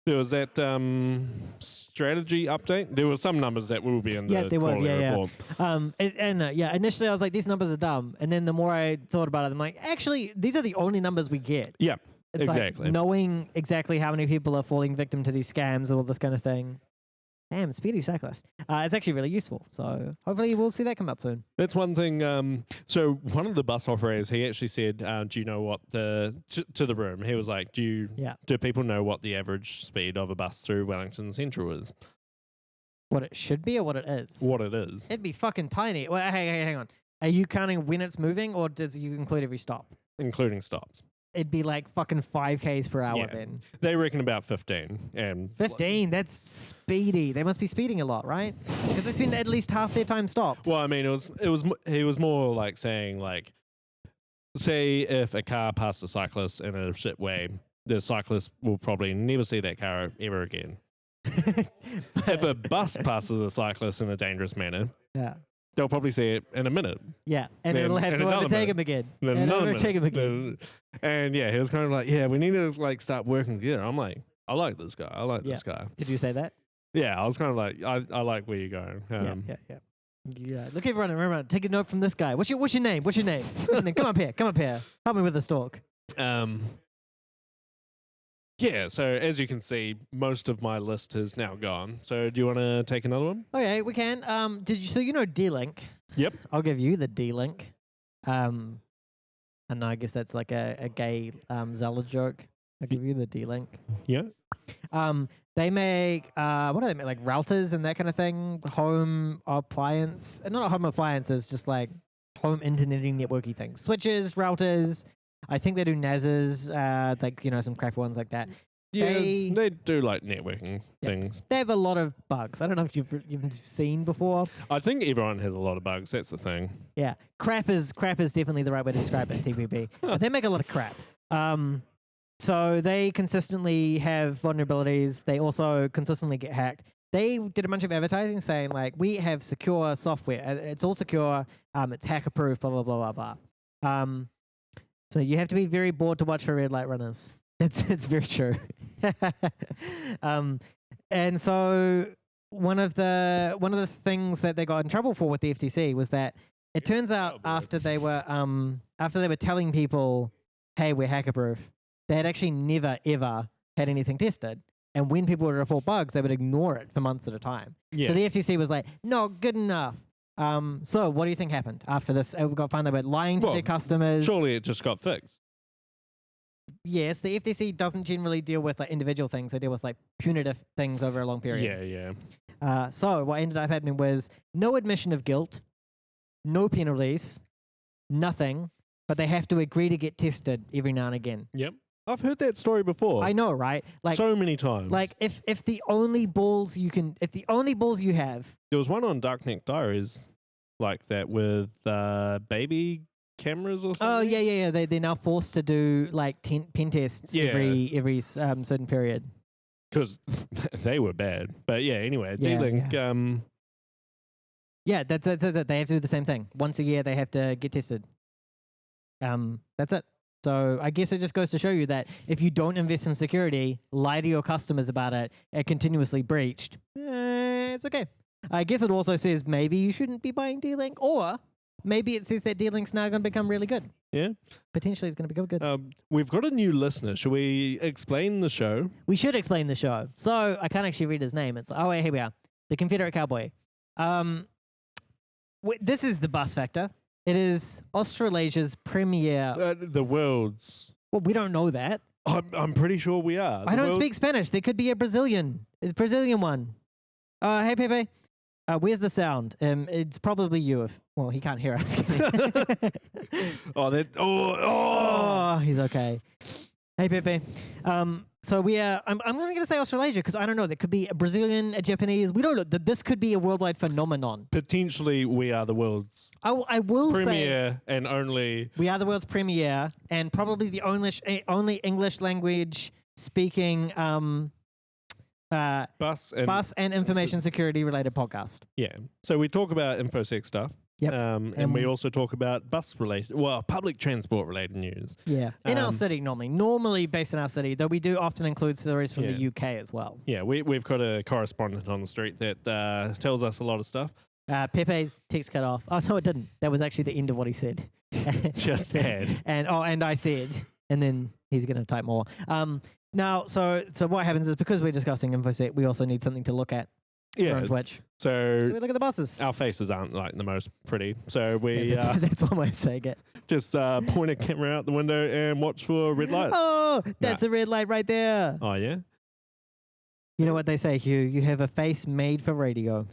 There was that strategy update. There were some numbers that will be in the there was, quarterly report. Initially I was like, these numbers are dumb. And then the more I thought about it, I'm like, actually, these are the only numbers we get. Yeah, It's exactly. like knowing exactly how many people are falling victim to these scams and all this kind of thing. Damn, speedy cyclist. It's actually really useful. So hopefully we'll see that come out soon. That's one thing. So one of the bus operators, he actually said, do you know what to the room? He was like, do people know what the average speed of a bus through Wellington Central is? What it should be or what it is? What it is. It'd be fucking tiny. Well, hey, hang on. Are you counting when it's moving or does you include every stop? Including stops. It'd be like fucking 5 k's per hour Yeah. then. They reckon about 15. And 15? That's speedy. They must be speeding a lot, right? Because they spend at least half their time stopped. Well, I mean, he was more like saying, like, say if a car passed a cyclist in a shit way, the cyclist will probably never see that car ever again. If a bus passes a cyclist in a dangerous manner, Yeah. they'll probably see it in a minute. Yeah. And Then it'll have in to another overtake minute. him again. Then And another overtake him minute. again. And yeah, he was kind of like, yeah, we need to like start working together. I'm like, I like this guy. I like Yeah. this guy. Did you say that? Yeah, I was kind of like, I like where you're going. Yeah. Look, everyone, take a note from this guy. What's your name? What's your name? Come up here. Help me with the stalk. Yeah, so as you can see, most of my list is now gone. So do you want to take another one? Okay, we can. So you know D-Link? Yep. I'll give you the D-Link. And I guess that's like a gay Zelda joke. I'll give you the D-Link. Yeah. They make what do they make? Like routers and that kind of thing. Home appliance, not home appliances, just like home interneting networky things. Switches, routers. I think they do NASs, like some crappy ones like that. Yeah, They- they do like networking Yep. things. They have a lot of bugs. I don't know if you've seen before. I think everyone has a lot of bugs. That's the thing. Yeah, crap is definitely the right way to describe it. TPP. But they make a lot of crap. So they consistently have vulnerabilities. They also consistently get hacked. They did a bunch of advertising saying like, we have secure software. It's all secure. It's hacker proof. Blah blah blah blah blah. So you have to be very bored to watch for red light runners. It's very true. And so one of the things that they got in trouble for with the FTC was that it turns out after they were telling people, hey, we're hacker proof, they had actually never ever had anything tested. And when people would report bugs, they would ignore it for months at a time. Yeah. So the FTC was like, no, good enough. So what do you think happened after this? We got found they were lying to their customers. Surely it just got fixed. Yes, the FTC doesn't generally deal with like individual things. They deal with like punitive things over a long period. Yeah. So what ended up happening was no admission of guilt, no penalties, nothing, but they have to agree to get tested every now and again. Yep. I've heard that story before. I know, right? Like so many times. Like if the only balls you have. There was one on Darknet Diaries like that with baby cameras or something. Oh yeah. They're now forced to do like pen tests every certain period. Because they were bad. But yeah, anyway, D-Link. Yeah, that's it. They have to do the same thing. Once a year, they have to get tested. That's it. So I guess it just goes to show you that if you don't invest in security, lie to your customers about it, and continuously breached, it's okay. I guess it also says maybe you shouldn't be buying D-Link, or maybe it says that D-Link's now going to become really good. Yeah. Potentially it's going to become good. We've got a new listener. Should we explain the show? We should explain the show. So I can't actually read his name. It's wait, here we are. The Confederate Cowboy. This is the bus factor. It is Australasia's premier. The world's. Well, we don't know that. I'm pretty sure we are. I don't speak Spanish. There could be a Brazilian. It's a Brazilian one. Hey, Pepe. Where's the sound? It's probably you. Well, he can't hear us. He's okay. Hey, Pepe. So we are. I'm going to say Australasia because I don't know. There could be a Brazilian, a Japanese. We don't know. This could be a worldwide phenomenon. Potentially, we are the world's. I will premier say and only. We are the world's premier and probably the only English language speaking bus and information security related podcast. Yeah. So we talk about InfoSec stuff. Yep. And we also talk about public transport related news. Yeah. In our city normally based in our city, though we do often include stories from the UK as well. Yeah, we've got a correspondent on the street that tells us a lot of stuff. Pepe's text cut off. Oh no, it didn't. That was actually the end of what he said. Just bad. And I said, and then he's going to type more. Now, so what happens is because we're discussing InfoSec, we also need something to look at. Yeah. On Twitch. So we look at the buses. Our faces aren't like the most pretty, so we that's one way of saying it. Just point a camera out the window and watch for red lights. Oh, that's a red light right there. Oh yeah. You know what they say, Hugh? You have a face made for radio.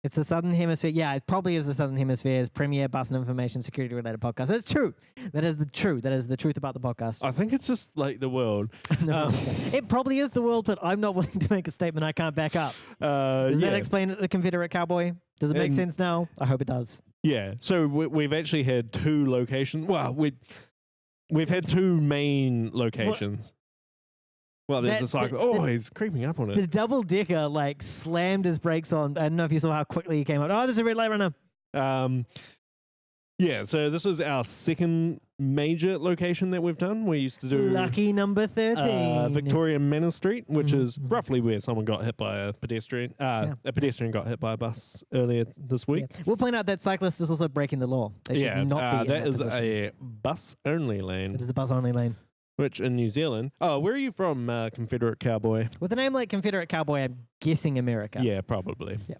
It's the Southern Hemisphere. Yeah, it probably is the Southern Hemisphere's premier bus and information security related podcast. That's true. That is the truth. That is the truth about the podcast. I think it's just like the world. It probably is the world that I'm not willing to make a statement I can't back up. Does that explain it, the Confederate Cowboy? Does it make sense now? I hope it does. Yeah. So we've actually had two locations. Well, we've had two main locations. Well, there's a cycle. He's creeping up on it. The double decker slammed his brakes on. I don't know if you saw how quickly he came out. Oh, there's a red light runner. Yeah, so this was our second major location that we've done. We used to do lucky number 13, Victoria Manor Street, which is roughly where someone got hit by a pedestrian. A pedestrian got hit by a bus earlier this week. Yeah. We'll point out that cyclist is also breaking the law. They should not be. That is a bus only lane. It is a bus only lane. Which in New Zealand. Oh, where are you from, Confederate Cowboy? With a name like Confederate Cowboy, I'm guessing America. Yeah, probably. Yeah.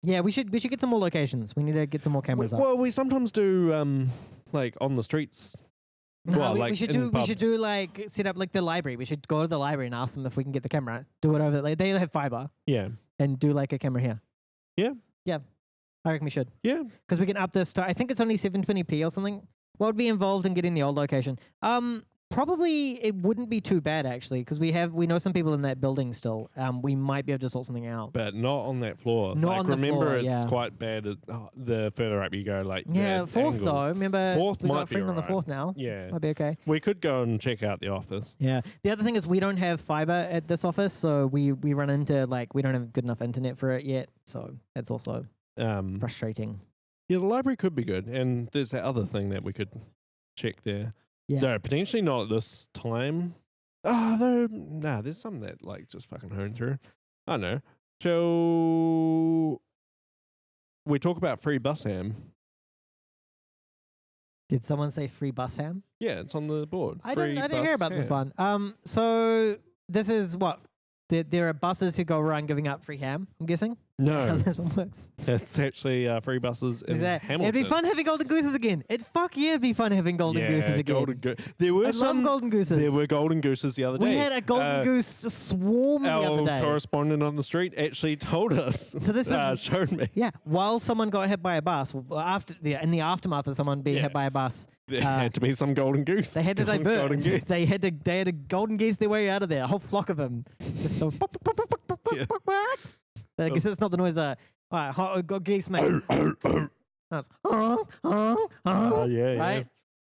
Yeah, we should get some more locations. We need to get some more cameras up. Well, we sometimes do on the streets No, Well, like we should in do. We should pubs. do like set up like the library. We should go to the library and ask them if we can get the camera. Do it over. Like they have fiber Yeah. and do like a camera here. Yeah. Yeah, I reckon we should Yeah. because we can up this to. I think it's only 720p or something. What would be involved in getting the old location? Probably it wouldn't be too bad actually because we know some people in that building still. We might be able to sort something out. But not on that floor. Not like, on the remember, floor, it's yeah. quite bad the further up you go. Like Yeah, the fourth angles. though. Remember, Fourth we got might a be friend on the alright. fourth now. Yeah. Might be okay. We could go and check out the office. Yeah. The other thing is we don't have fiber at this office, so we run into like we don't have good enough internet for it yet. So that's also frustrating. Yeah, the library could be good, and there's that other thing that we could check there. Yeah. No, potentially not at this time. Though, nah, there's some that like just fucking hone through. I don't know. Shall we talk about free bus ham? Did someone say free bus ham? Yeah, it's on the board. I Free didn't hear bus about this ham. one. So this is what there are buses who go around giving out free ham. I'm guessing. How No, this one works. it's actually free buses in Is that Hamilton. it'd be fun having golden gooses again. It'd be fun having golden gooses again. Golden there were I some. love golden gooses. There were golden gooses the other day. We had a golden goose swarm the other Our day. correspondent on the street actually told us. So this was showed me. yeah. While someone got hit by a bus, in the aftermath of someone being Yeah. hit by a bus, There had to be some golden goose. they had to Golden divert. goose. They had to golden geese their way out of there. A whole flock of them. Just go, Yeah. I guess that's not the noise. Got geese make. That's Yeah.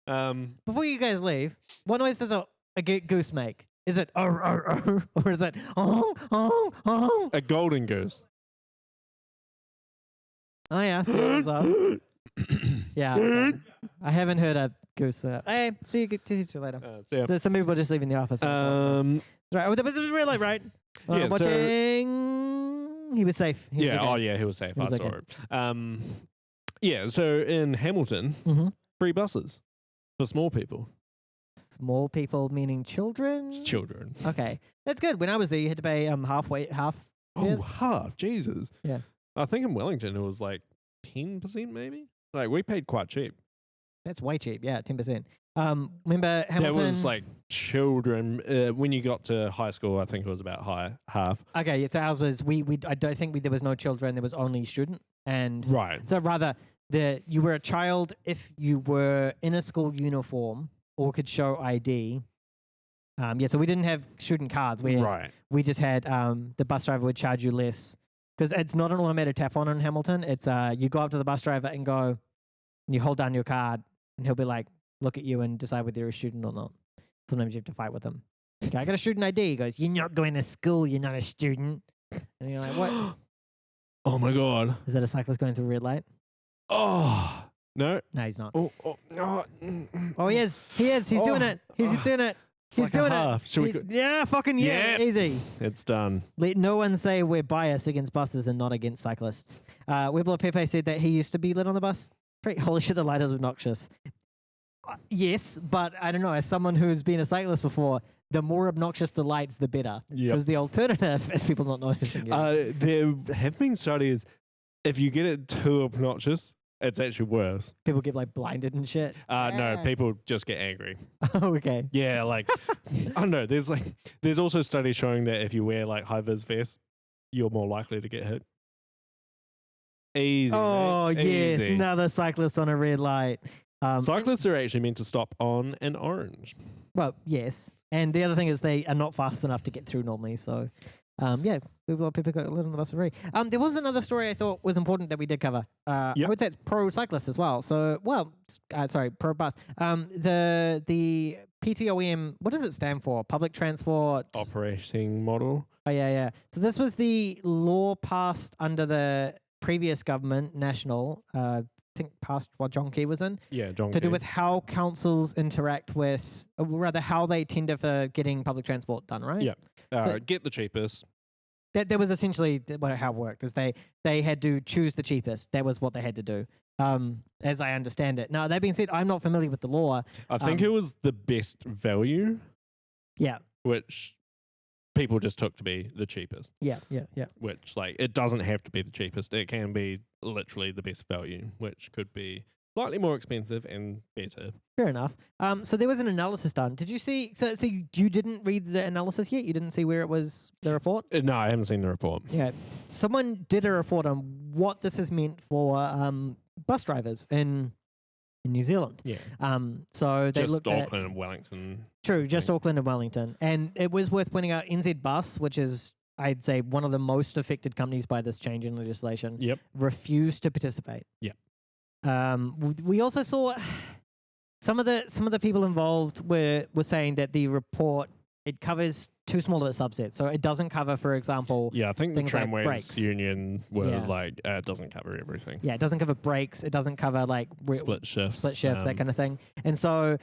right. Before you guys leave, what noise does a goose make? Is it or is it A golden goose. Oh yeah, see what's up. Yeah, okay. I haven't heard a goose. Hey, see you later. So some people are just leaving the office. Right, well, that was real light, right? Yeah, so- Watching. He was safe. He was Yeah. okay. Oh, yeah. He was safe. He was I saw okay. it. Yeah. So in Hamilton, Mhm. free buses for small people, Small people meaning children. children. Okay, that's good. When I was there, you had to pay half. Oh, Yes. half. Jesus. Yeah. I think in Wellington it was like 10% maybe. Like we paid quite cheap. That's way cheap. Yeah, 10%. Remember Hamilton? That was like children. When you got to high school, I think it was about half. Okay, yeah, so ours was I don't think there was no children. There was only student, and Right. so rather you were a child if you were in a school uniform or could show ID. Yeah, so we didn't have student cards. We just had the bus driver would charge you less because it's not an automated tap on in Hamilton. It's you go up to the bus driver and go, and you hold down your card, and he'll be like, look at you and decide whether you're a student or not. Sometimes you have to fight with him. Okay, I got a student ID. He goes, you're not going to school. You're not a student. And you're like, what? Oh my God. Is that a cyclist going through a red light? Oh no. No, he's not. Oh. Oh, he is. He is. He's doing it. He's doing it. He's like a doing half. it. Should we He- go- yeah, fucking yeah. Yeah. Easy. It's done. Let no one say we're biased against buses and not against cyclists. Webler Pepe said that he used to be lit on the bus. Holy shit, the light is obnoxious. Yes, but I don't know. As someone who's been a cyclist before, the more obnoxious the lights, the better. Yep. Because the alternative is people not noticing it. There have been studies. If you get it too obnoxious, it's actually worse. People get like blinded and shit. No, people just get angry. Oh, okay. Yeah, like I don't know. There's also studies showing that if you wear like high vis vests, you're more likely to get hit. Easy. Oh, mate. yes. Easy. Another cyclist on a red light. Cyclists are actually meant to stop on an orange. Well, yes. And the other thing is they are not fast enough to get through normally. So, yeah, people got lit on the bus for free. There was another story I thought was important that we did cover. I Yep. would say it's pro cyclist as well. So, pro bus. The PTOM, what does it stand for? Public transport. Operating model. Oh, yeah. So this was the law passed under the previous government, national, I think past what John Key was in, Yeah, John. to do Key. with how councils interact with, or rather how they tender for getting public transport done, right? Yeah. So- Get the cheapest. That was essentially how it worked, is they had to choose the cheapest. That was what they had to do, as I understand it. Now, that being said, I'm not familiar with the law. I think it was the best value, Yeah, which people just took to be the cheapest. yeah. Which, like, it doesn't have to be the cheapest. It can be literally the best value, which could be slightly more expensive and better. Fair enough. So there was an analysis done. Did you see? So you didn't read the analysis yet? You didn't see where it was, the report? No, I haven't seen the report. Yeah. Someone did a report on what this has meant for bus drivers in New Zealand. Yeah. So they Just looked Auckland at and Wellington. true, just Auckland and Wellington, and it was worth pointing out NZ Bus, which is I'd say one of the most affected companies by this change in legislation. Yep. Refused to participate. Yep. We also saw some of the people involved were saying that the report, it covers too small of a subset, so it doesn't cover, for example. Yeah, I think the things like Tramways brakes. union were Yeah. like, it doesn't cover everything. Yeah, it doesn't cover brakes. It doesn't cover like Split shifts. that kind of thing. And so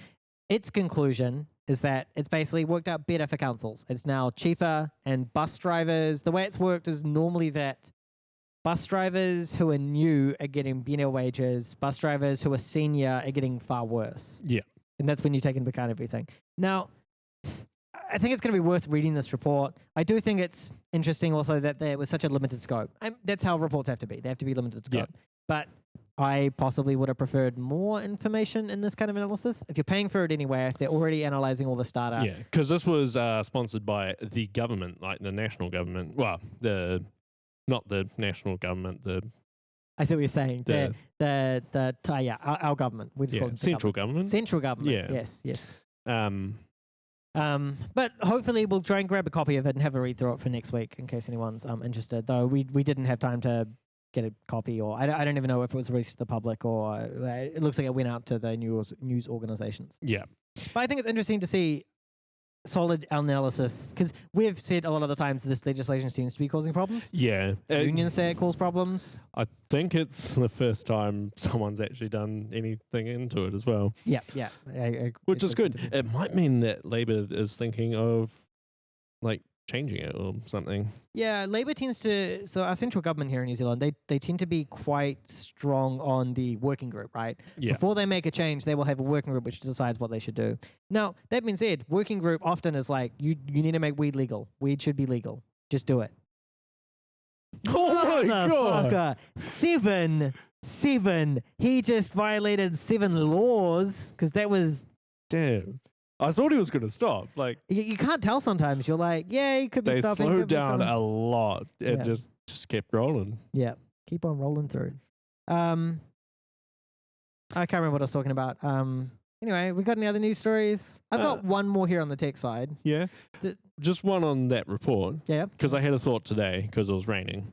its conclusion is that it's basically worked out better for councils. It's now cheaper, and bus drivers, the way it's worked is normally that bus drivers who are new are getting better wages. Bus drivers who are senior are getting far worse. Yeah. And that's when you take into account everything. Now, I think it's going to be worth reading this report. I do think it's interesting also that there was such a limited scope. That's how reports have to be. They have to be limited scope. Yeah. But I possibly would have preferred more information in this kind of analysis. If you're paying for it anyway, if they're already analyzing all this data. Yeah, because this was sponsored by the government, like the national government. Well, not the national government, I see what you're saying. The- Our government. We just call it the central government. Central government. Yeah. Yes. Um, But hopefully we'll try and grab a copy of it and have a read through it for next week in case anyone's interested. Though we didn't have time to get a copy, or I don't even know if it was released to the public, or it looks like it went out to the news organizations. yeah, But I think it's interesting to see solid analysis, because we've said a lot of the times this legislation seems to be causing problems. yeah. Unions say it causes problems. I think it's the first time someone's actually done anything into it as well, Yeah. which is good. It seems to be. It might mean that Labour is thinking of like changing it or something. Yeah, Labour tends to, so our central government here in New Zealand, they tend to be quite strong on the working group, right? Yeah. Before they make a change, they will have a working group which decides what they should do. Now, that being said, working group often is like, you need to make weed legal. Weed should be legal. Just do it. Oh my god! Motherfucker. Seven. He just violated 7 laws, because that was, Damn. I thought he was going to stop. Like you can't tell sometimes. You're like, yeah, he could be they stopping. slowed could be down stopping. a lot. It Yeah. just kept rolling. Yeah, keep on rolling through. I can't remember what I was talking about. Anyway, we got any other news stories? I've got one more here on the tech side. Yeah. Just one on that report. Yeah. Because I had a thought today because it was raining.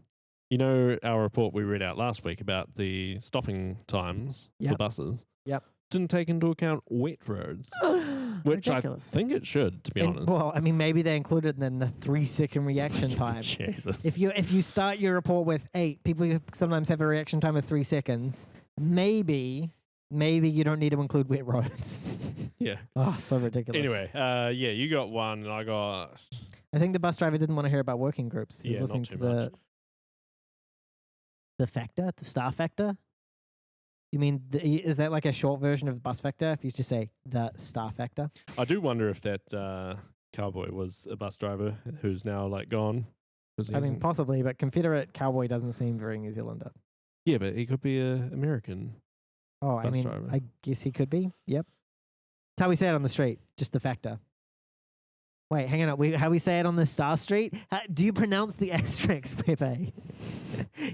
You know our report we read out last week about the stopping times for Yep. buses? Yep. Didn't take into account wet roads, which Ridiculous. I think it should, to be honest. Well, I mean, maybe they included in the 3-second reaction time. Jesus. If you start your report with 8, people sometimes have a reaction time of 3 seconds. Maybe you don't need to include wet roads. Yeah. Oh, so ridiculous. Anyway, yeah, you got one and I got... I think the bus driver didn't want to hear about working groups. He was Yeah, listening not to too much. the star factor. You mean, is that like a short version of bus factor? If you just say the star factor? I do wonder if that cowboy was a bus driver who's now like gone. 'Cause he I mean, hasn't- possibly, but Confederate cowboy doesn't seem very New Zealander. yeah, but he could be an American. Oh, I Bus mean, driver. I guess he could be. Yep. That's how we say it on the street, just the factor. Wait, hang on. How we say it on the Star Street? Do you pronounce the asterisks, Pepe?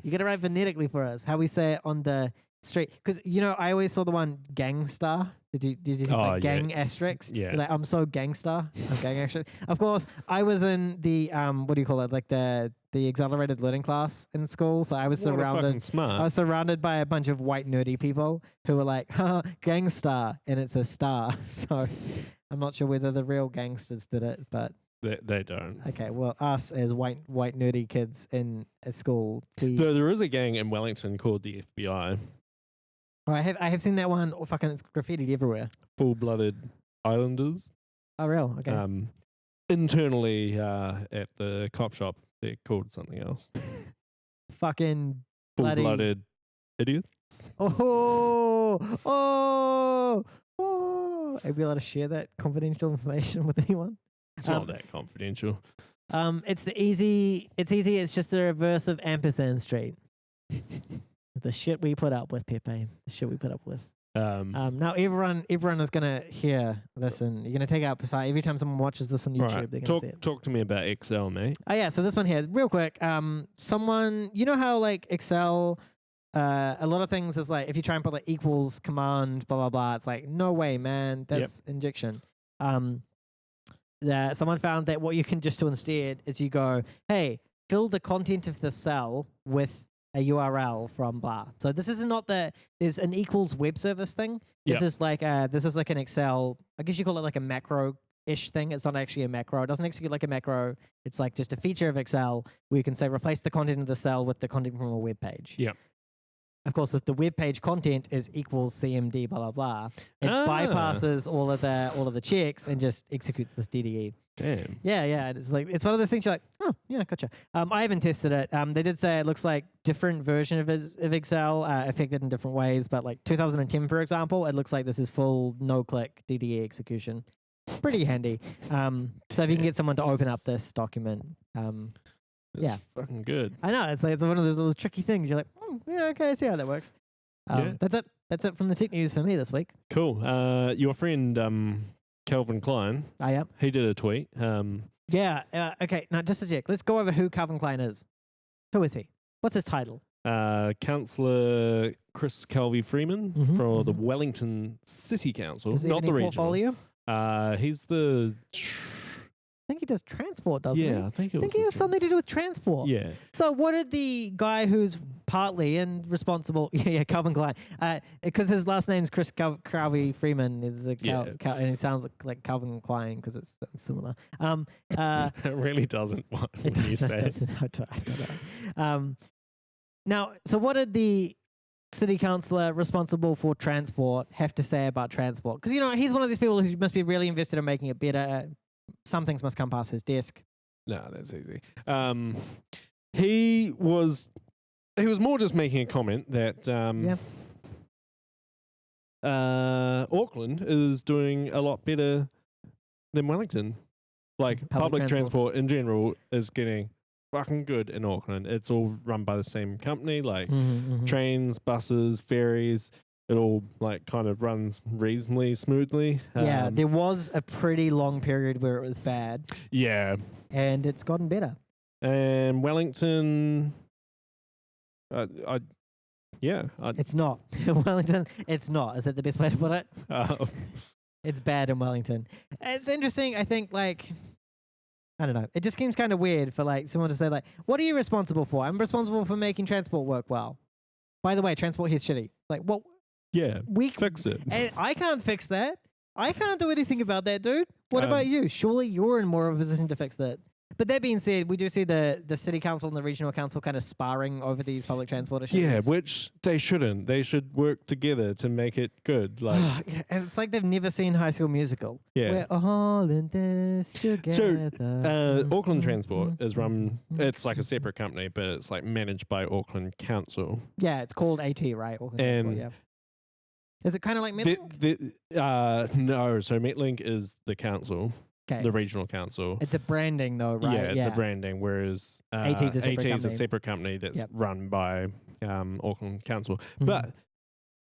You got to write phonetically for us. How we say it on the street? Because I always saw the one gangstar. Did you see like gang asterisks? Yeah. You're like, I'm so gangster. I'm gang asterisk. Of course, I was in the what do you call it? Like the accelerated learning class in school. So I was What a fucking surrounded. smart. I was surrounded by a bunch of white nerdy people who were like, "Haha, gangstar," and it's a star. So I'm not sure whether the real gangsters did it, but They don't. okay. Well, us as white nerdy kids in a school, Though there is a gang in Wellington called the FBI. I have seen that one. Oh, fucking, it's graffitied everywhere. Full-blooded islanders. Oh, real? Okay. Internally at the cop shop, they're called something else. Fucking bloody. Full-blooded idiots. Oh. Are we allowed to share that confidential information with anyone? It's not that confidential. It's easy. It's just the reverse of Ampersand Street. The shit we put up with, Pepe. The shit we put up with. Um, Now everyone is gonna hear this, and you're gonna take out every time someone watches this on YouTube. right. They're gonna see it. Talk to me about Excel, mate. Oh yeah, so this one here, real quick. Someone, you know how like Excel, a lot of things is like if you try and put like equals command blah blah blah, it's like no way, man, that's injection. That someone found that what you can just do instead is you go, hey, fill the content of the cell with a URL from blah. So this is not there's an equals web service thing. This is like an Excel. I guess you call it like a macro-ish thing. It's not actually a macro. It doesn't execute like a macro. It's like just a feature of Excel where you can say replace the content of the cell with the content from a web page. Yep. Of course, if the web page content is equals CMD blah blah blah, it bypasses all of the checks and just executes this DDE. Damn. Yeah. It's like it's one of those things you're like, oh yeah, gotcha. I haven't tested it. They did say it looks like different version of Excel affected in different ways, but like 2010, for example, it looks like this is full no-click DDE execution. Pretty handy. So if you can get someone to open up this document, It's fucking good. I know it's one of those little tricky things. You're like, yeah, okay, I see how that works. That's it. That's it from the tech news for me this week. Cool. Your friend Calvin Klein, Yep. he did a tweet. Okay. Now, just to check, let's go over who Calvin Klein is. Who is he? What's his title? Councillor Chris Calvi Freeman for the Wellington City Council, Does he not have the any regional. portfolio? He's the. I think he does transport, doesn't he? Yeah, I think it was. he has something to do with transport. Yeah. So what did the guy who's partly and responsible, Calvin Klein, because his last name's Chris Calvi Freeman, is a and he sounds like Calvin Klein because it's similar. It really doesn't. When you say it. I don't know. Now, so what did the city councillor responsible for transport have to say about transport? Because he's one of these people who must be really invested in making it better. Some things must come past his desk. No, that's easy. He was more just making a comment that Auckland is doing a lot better than Wellington. Like public transport in general is getting fucking good in Auckland. It's all run by the same company, like trains, buses, ferries. It all like kind of runs reasonably smoothly. There was a pretty long period where it was bad. Yeah. And it's gotten better. And Wellington, it's not. Wellington, it's not. Is that the best way to put it? It's bad in Wellington. It's interesting. I think I don't know. It just seems kind of weird for like someone to say like, what are you responsible for? I'm responsible for making transport work well. By the way, transport here's shitty. Like what? Yeah, fix it. And I can't fix that. I can't do anything about that, dude. What about you? Surely you're in more of a position to fix that. But that being said, we do see the city council and the regional council kind of sparring over these public transport issues. Yeah, which they shouldn't. They should work together to make it good. Like it's like they've never seen High School Musical. Yeah. We're all in this together. So Auckland Transport is run. It's like a separate company, but it's like managed by Auckland Council. Yeah, it's called AT, right? Auckland Transport, yeah. Is it kind of like Metlink? No, so Metlink is the council, the regional council. It's a branding though, right? Yeah, it's a branding, whereas AT is a separate company that's run by Auckland Council. But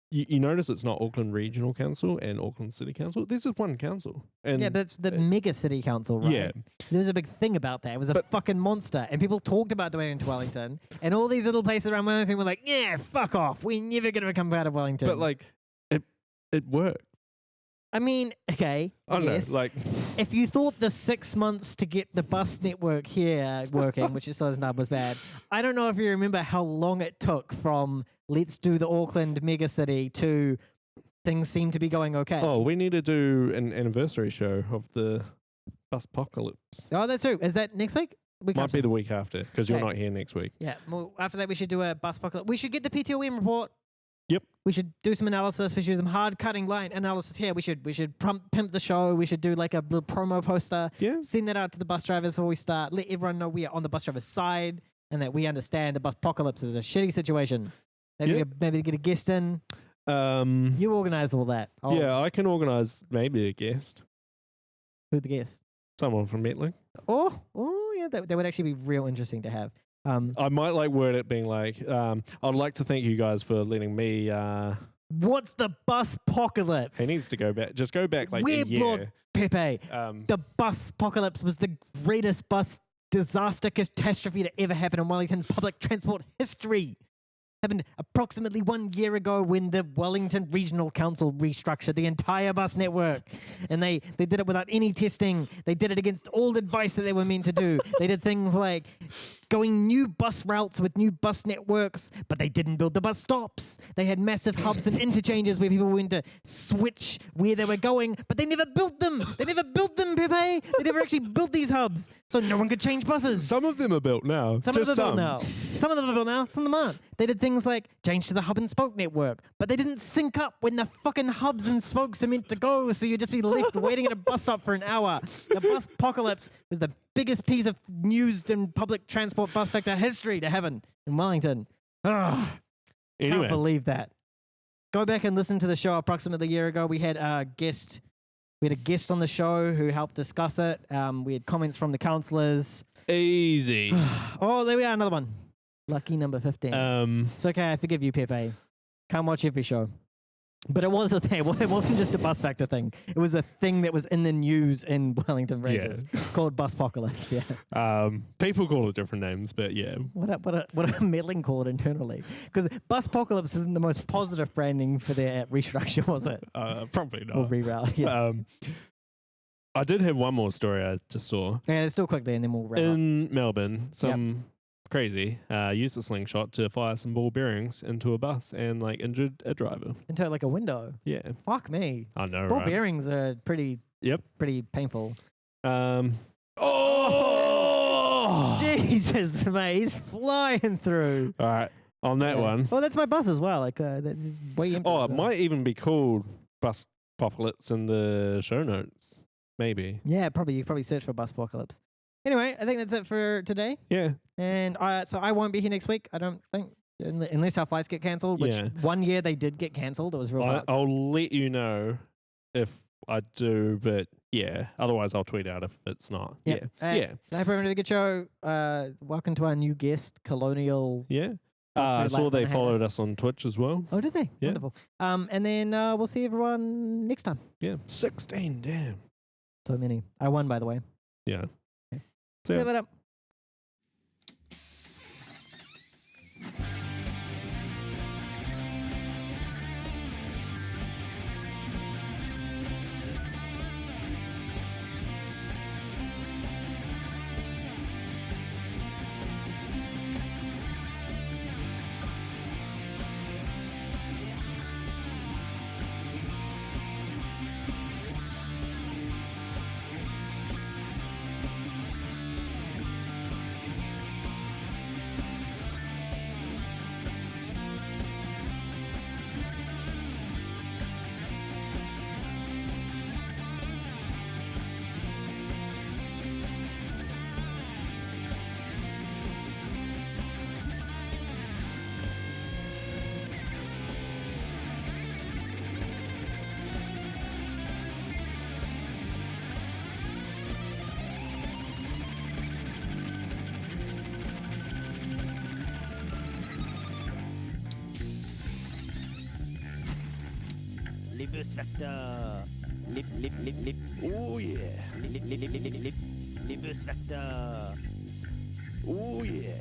you notice it's not Auckland Regional Council and Auckland City Council. There's just one council. And that's the mega city council, right? Yeah. There was a big thing about that. It was a fucking monster. And people talked about doing it into Wellington. And all these little places around Wellington were like, yeah, fuck off. We're never going to become part of Wellington. But like, it worked. I mean, okay. I don't know, like if you thought the 6 months to get the bus network here working, which is still not was bad, I don't know if you remember how long it took from let's do the Auckland megacity to things seem to be going okay. Oh, we need to do an anniversary show of the bus apocalypse. Oh, that's true. Is that next week? Might be the week after, because you're not here next week. Yeah. Well, after that, we should do a bus apocalypse. We should get the PTOM report. Yep. We should do some analysis. We should do some hard cutting line analysis here. We should pimp the show. We should do like a little promo poster. Yeah. Send that out to the bus drivers before we start. Let everyone know we are on the bus driver's side and that we understand the bus apocalypse is a shitty situation. Maybe get a guest in. You organize all that. Yeah, I can organize maybe a guest. Who the guest? Someone from Metlink. Oh, yeah. That would actually be real interesting to have. I might like word it being like, I'd like to thank you guys for letting me. What's the bus apocalypse? He needs to go back. Just go back like Weird a year. Lord Pepe. The bus apocalypse was the greatest bus disaster catastrophe to ever happen in Wellington's public transport history. Happened approximately 1 year ago when the Wellington Regional Council restructured the entire bus network. And they did it without any testing. They did it against all advice that they were meant to do. They did things like going new bus routes with new bus networks, but they didn't build the bus stops. They had massive hubs and interchanges where people went to switch where they were going, but they never built them. They never built them, Pepe. They never actually built these hubs, so no one could change buses. Some of them are built now. Some of them are built now. Some of them are built now. Some of them aren't. They did things like change to the hub and spoke network, but they didn't sync up when the fucking hubs and spokes are meant to go, so you'd just be left waiting at a bus stop for an hour. The bus apocalypse was the biggest piece of news in public transport bus sector history to happen in Wellington. Ugh. Anyway. Can't believe that. Go back and listen to the show approximately a year ago. We had a guest. We had a guest on the show who helped discuss it. We had comments from the councillors. Easy. Oh, there we are, another one. Lucky number 15. It's okay, I forgive you, Pepe. Can't watch every show. But it was a thing. Well, it wasn't just a bus factor thing. It was a thing that was in the news in Wellington Rangers. Yeah. It's called bus apocalypse. Yeah. People call it different names, but yeah. What a meddling call it internally? Because bus apocalypse isn't the most positive branding for their restructure, was it? Probably not. Or reroute. Yes. I did have one more story I just saw. Yeah, let's do it quickly and then we'll wrap up. In Melbourne, crazy used a slingshot to fire some ball bearings into a bus and like injured a driver. Into like a window? Yeah. Fuck me. I know, ball right? bearings are pretty painful. Oh! Jesus, mate. He's flying through. All right. On that one. Well, that's my bus as well. Like, that's way empty. Oh, it might even be called bus apocalypse in the show notes. Maybe. Yeah, probably. You could probably search for bus apocalypse. Anyway, I think that's it for today. Yeah. And so I won't be here next week, I don't think, unless our flights get cancelled, which 1 year they did get cancelled. It was real bad. I'll let you know if I do, but yeah. Otherwise, I'll tweet out if it's not. Yep. Yeah. I hope everyone had a good show. Welcome to our new guest, Colonial. Yeah. I saw they followed us on Twitch as well. Oh, did they? Yeah. Wonderful. And then we'll see everyone next time. Yeah. 16, damn. So many. I won, by the way. Yeah. See you later. Libus Vector. Lip. Oh yeah. Lip. Libus Vector. Oh yeah.